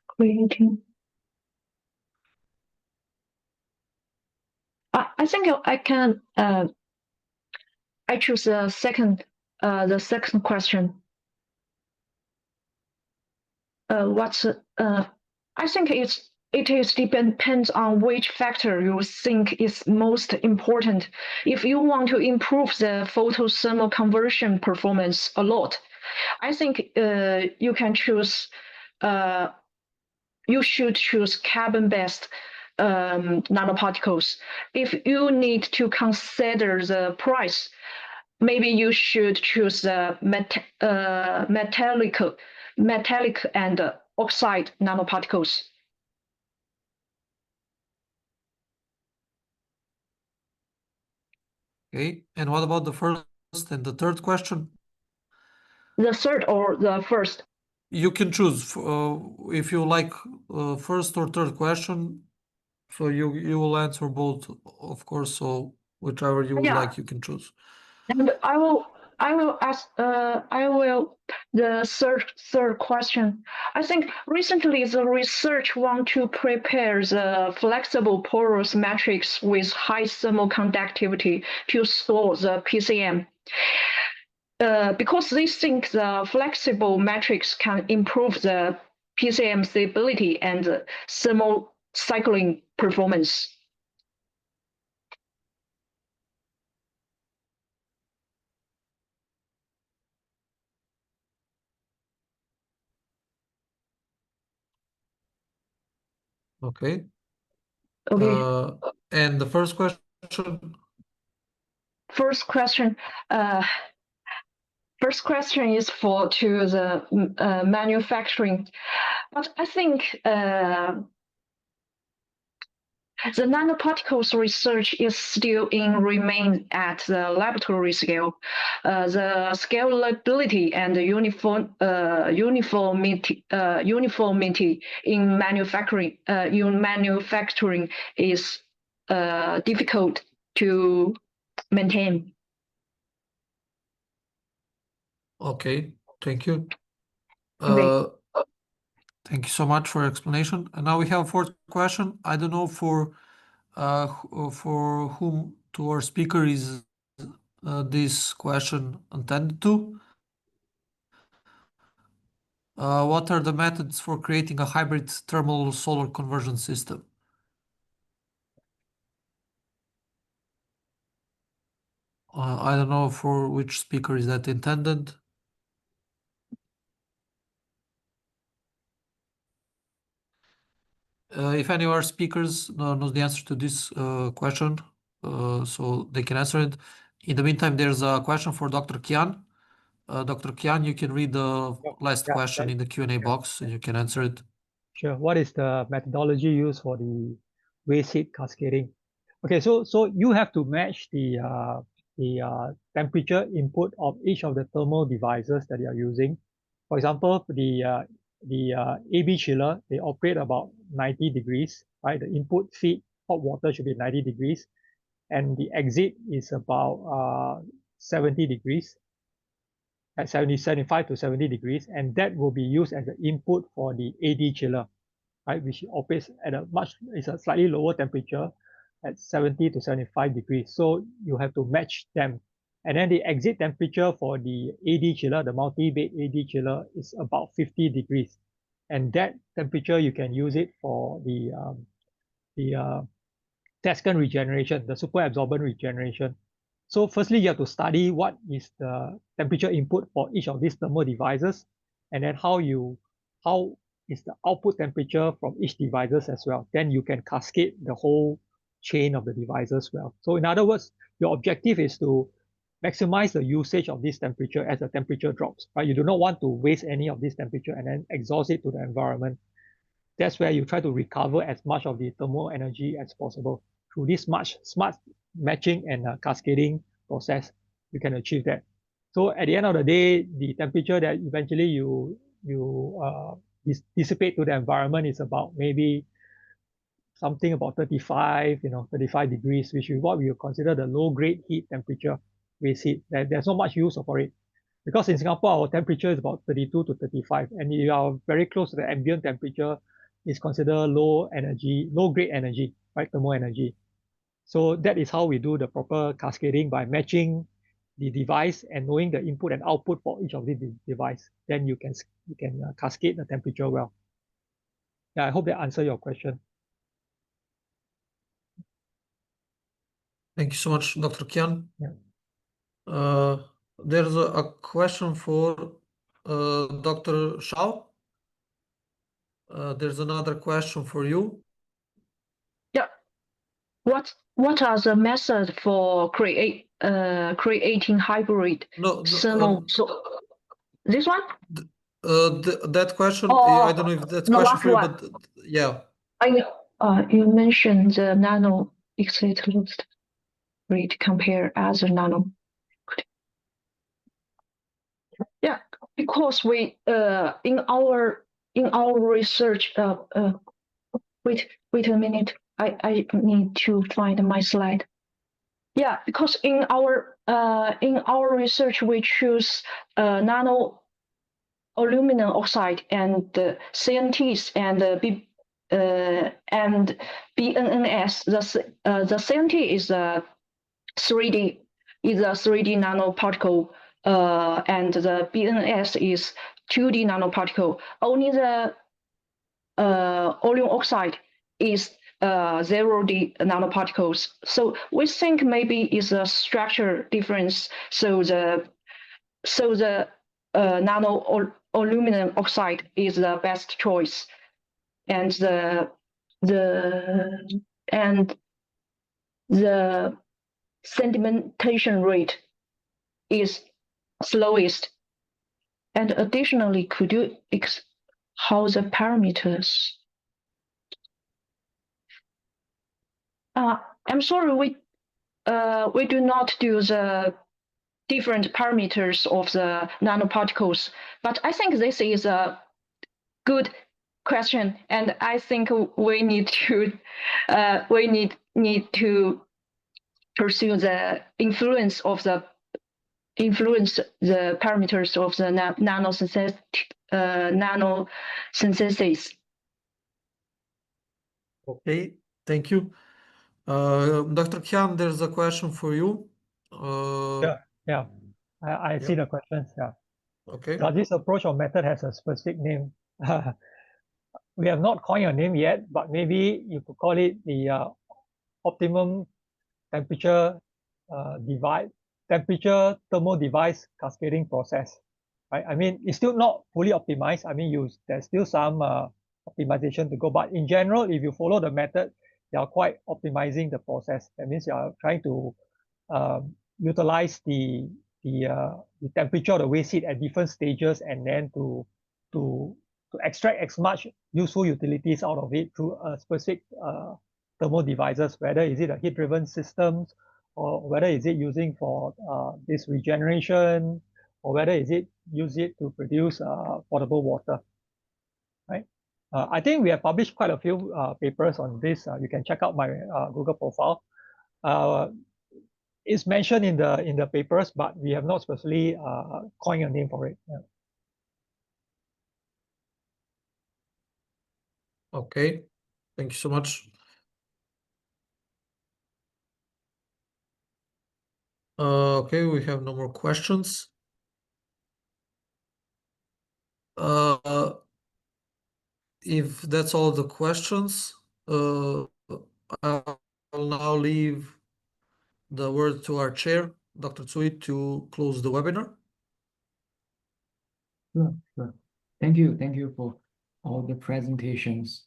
Creating. I think I can. I choose the second question. What's I think it's depends on which factor you think is most important. If you want to improve the photothermal conversion performance a lot, I think you can choose. You should choose carbon-based nanoparticles. If you need to consider the price, maybe you should choose the metallic and oxide nanoparticles. Okay, and what about the first and the third question? The third or the first? You can choose if you like first or third question. So you will answer both, of course. So whichever you would Yeah. like, you can choose. And I will ask the third question. I think recently the research want to prepare the flexible porous matrix with high thermal conductivity to store the PCM. Because they think the flexible matrix can improve the PCM stability and thermal cycling performance. Okay. Okay. And the first question. First question. First question is for to the manufacturing, but I think the nanoparticles research is still remain at the laboratory scale. The scalability and the uniformity in manufacturing is difficult to maintain. Okay, thank you. Okay. Thank you so much for your explanation. And now we have a fourth question. I don't know for whom to our speaker is this question intended to. What are the methods for creating a hybrid thermal solar conversion system? I don't know for which speaker is that intended. If any of our speakers knows the answer to this question, so they can answer it. In the meantime, there's a question for Dr. Kian. Dr. Kian, you can read the last question in the Q&A box and you can answer it. Sure. What is the methodology used for the waste heat cascading? Okay, so you have to match the temperature input of each of the thermal devices that you are using. For example, the AB chiller, they operate about 90 degrees, right? The input feed hot water should be 90 degrees, and the exit is about 70 degrees, at 75 to 70 degrees, and that will be used as the input for the AD chiller, right, which operates at it's a slightly lower temperature at 70 to 75 degrees. So you have to match them. And then the exit temperature for the AD chiller, the multi-bed AD chiller, is about 50 degrees. And that temperature, you can use it for the Tescan regeneration, the superabsorbent regeneration. So firstly, you have to study what is the temperature input for each of these thermal devices, and then how is the output temperature from each devices as well. Then you can cascade the whole chain of the devices well. So in other words, your objective is to maximize the usage of this temperature as the temperature drops, right? You do not want to waste any of this temperature and then exhaust it to the environment. That's where you try to recover as much of the thermal energy as possible. Through this smart matching and cascading process, you can achieve that. So at the end of the day, the temperature that eventually you dissipate to the environment is about maybe something about 35, 35 degrees, which is what we would consider the low-grade heat temperature waste heat. There's not much use for it. Because in Singapore, our temperature is about 32 to 35, and you are very close to the ambient temperature, is considered low-grade energy, right? Thermal energy. So that is how we do the proper cascading by matching the device and knowing the input and output for each of the device. Then you can cascade the temperature well. Yeah, I hope that answer your question. Thank you so much, Dr. Kian. Yeah. There's a question for Dr. Shao. There's another question for you. Yeah. What are the methods for creating hybrid No, thermal? So this one? that question, I don't know if that's the question last for you, one. but yeah. You mentioned the nano excited rate compare as a nano. Yeah, because we in our research wait a minute. I need to find my slide. Yeah, because in our research we choose nano aluminum oxide and CNTs and BNNS. The CNT is a 3D nanoparticle, and the BNS is 2D nanoparticle. Only the aluminum oxide is 0D nanoparticles. So we think maybe it's a structure difference. So the nano aluminum oxide is the best choice, and the sedimentation rate is slowest. And additionally, could you how the parameters? I'm sorry, we do not do the different parameters of the nanoparticles, but I think this is a good question, and I think we need to pursue the influence the parameters of the nanosynthesis. Okay, thank you. Dr. Kian, there's a question for you. Yeah, I see the questions. Yeah. Okay. This approach or method has a specific name. We have not coined a name yet, but maybe you could call it the optimum temperature thermal device cascading process. Right? I mean, it's still not fully optimized. I mean, there's still some optimization to go, but in general, if you follow the method, you are quite optimizing the process. That means you are trying to utilize the temperature of the waste heat at different stages, and then to extract as much useful utilities out of it through a specific thermal devices, whether is it a heat-driven systems, or whether is it using for this regeneration, or whether is it use it to produce potable water, right? I think we have published quite a few papers on this. You can check out my Google profile. It's mentioned in the papers, but we have not specifically coined a name for it. Yeah. Okay, thank you so much. Okay, we have no more questions. If that's all the questions, I'll now leave the word to our chair, Dr. Tsui, to close the webinar. Sure, sure. Thank you for all the presentations.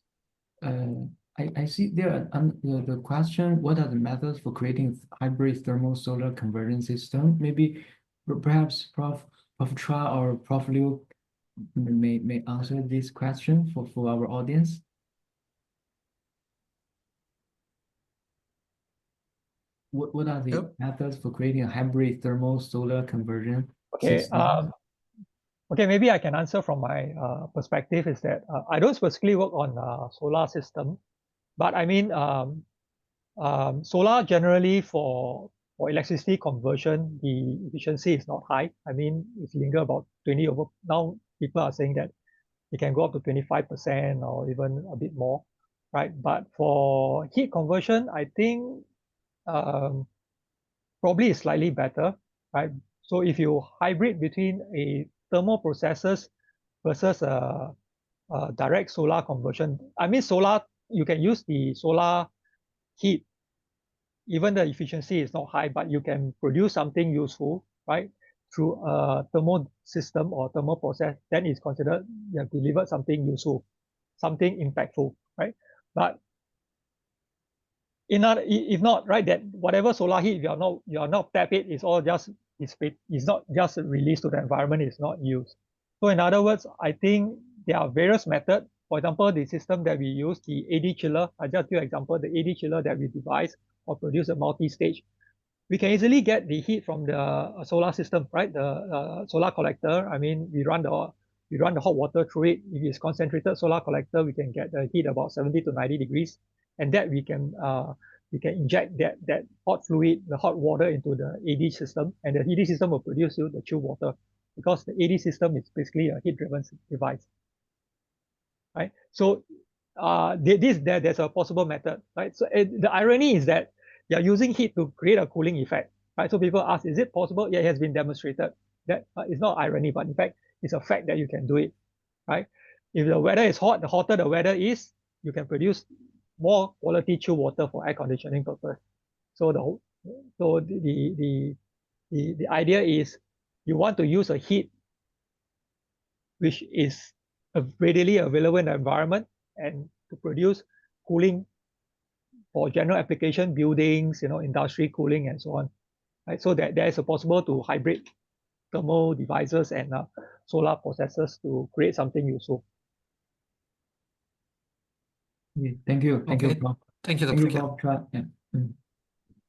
I see there the question, what are the methods for creating hybrid thermal solar conversion system? Maybe perhaps Prof. Chua or Prof. Liu may answer this question for our audience. What are the methods for creating a hybrid thermal solar conversion system? Okay, maybe I can answer from my perspective is that I don't specifically work on solar system, but I mean solar generally for electricity conversion, the efficiency is not high. I mean, it's linger about 20 over. Now people are saying that it can go up to 25% or even a bit more, right? But for heat conversion, I think probably is slightly better, right? So if you hybrid between a thermal processes versus a direct solar conversion. I mean, solar, you can use the solar heat, even the efficiency is not high, but you can produce something useful, right? Through a thermal system or thermal process, then it's considered you have delivered something useful, something impactful, right? But if not, right, that whatever solar heat you are not tap it, it's all just it's not just released to the environment, it's not used. So in other words, I think there are various methods. For example, the system that we use, the AD chiller, I just give an example, the AD chiller that we devise or produce a multi-stage, we can easily get the heat from the solar system, right? The solar collector. I mean, we run the hot water through it. If it's concentrated solar collector, we can get the heat about 70 to 90 degrees, and that we can inject that hot fluid, the hot water into the AD system, and the AD system will produce you the chill water, because the AD system is basically a heat-driven device, right? So there's a possible method, right? So the irony is that you're using heat to create a cooling effect, right? So people ask, is it possible? Yeah, it has been demonstrated. That it's not irony, but in fact, it's a fact that you can do it, right? If the weather is hot, the hotter the weather is, you can produce more quality chill water for air conditioning purpose. So the idea is you want to use a heat which is readily available in the environment and to produce cooling for general application, buildings, industry cooling and so on. Right? So that there is a possible to hybrid thermal devices and solar processes to create something useful. Okay, thank you, Okay. Prof. Thank you, Thank Dr. you, Kian. Prof. Chua. Yeah.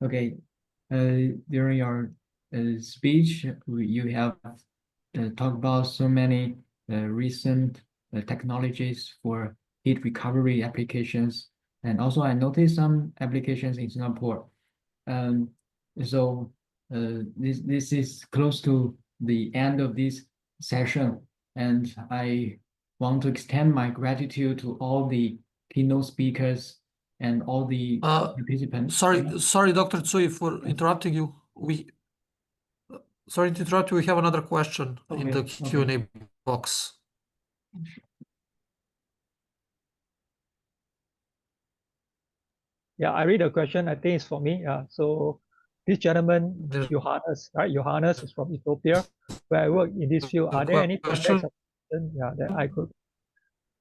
Okay, during your speech, you have talked about so many recent technologies for heat recovery applications, and also I noticed some applications in Singapore. So this is close to the end of this session, and I want to extend my gratitude to all the keynote speakers and all the participants. Sorry, Dr. Tsui, for interrupting you. Sorry to interrupt you. We have another question in the Q&A box. Yeah, I read the question. I think it's for me. So this gentleman, Johannes, right? Johannes is from Ethiopia, where I work in this field. Are there any projects that I could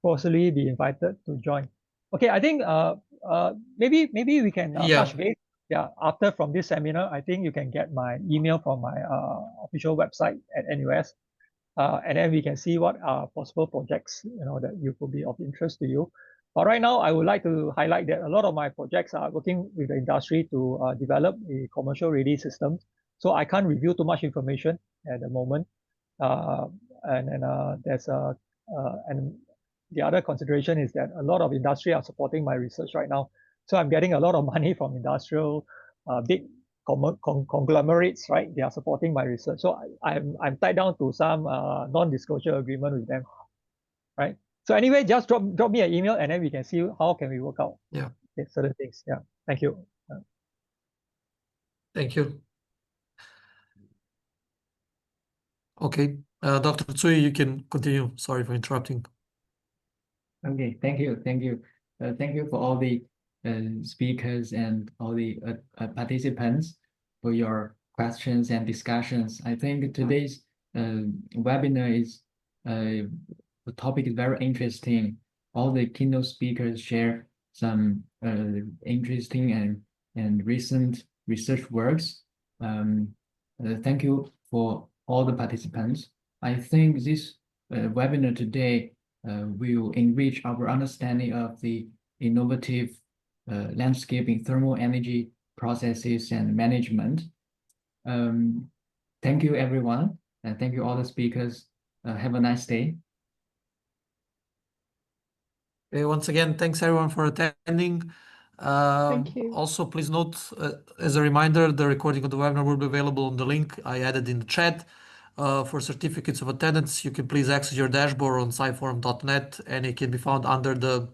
possibly be invited to join? Okay, I think maybe we can touch base. Yeah, after from this seminar, I think you can get my email from my official website at NUS, and then we can see what are possible projects that you could be of interest to you. But right now, I would like to highlight that a lot of my projects are working with the industry to develop a commercial ready system. So I can't reveal too much information at the moment. And the other consideration is that a lot of industry are supporting my research right now. So I'm getting a lot of money from industrial big conglomerates, right? They are supporting my research. So I'm tied down to some non-disclosure agreement with them, right? So anyway, just drop me an email and then we can see how can we work out certain things. Yeah, thank you. Thank you. Okay, Dr. Tsui, you can continue. Sorry for interrupting. Okay, thank you. Thank you for all the speakers and all the participants for your questions and discussions. I think today's webinar is the topic is very interesting. All the keynote speakers share some interesting and recent research works. Thank you for all the participants. I think this webinar today will enrich our understanding of the innovative landscape in thermal energy processes and management. Thank you, everyone, and thank you all the speakers. Have a nice day. Once again, thanks everyone for attending. Thank you. Also, please note, as a reminder, the recording of the webinar will be available on the link I added in the chat. For certificates of attendance, you can please access your dashboard on sciforum.net, and it can be found under the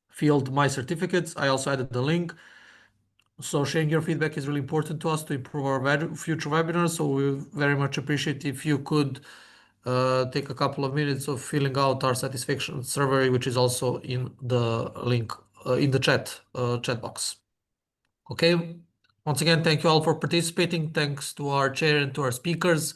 field My Certificates. I also added the link. So sharing your feedback is really important to us to improve our future webinars. So we very much appreciate if you could take a couple of minutes of filling out our satisfaction survey, which is also in the link in the chat box. Okay. Once again, thank you all for participating. Thanks to our chair and to our speakers.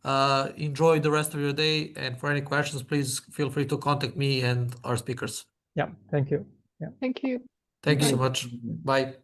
Enjoy the rest of your day, and for any questions, please feel free to contact me and our speakers. Yeah, thank you. Yeah. Thank you. Thank you so Bye. much. Bye.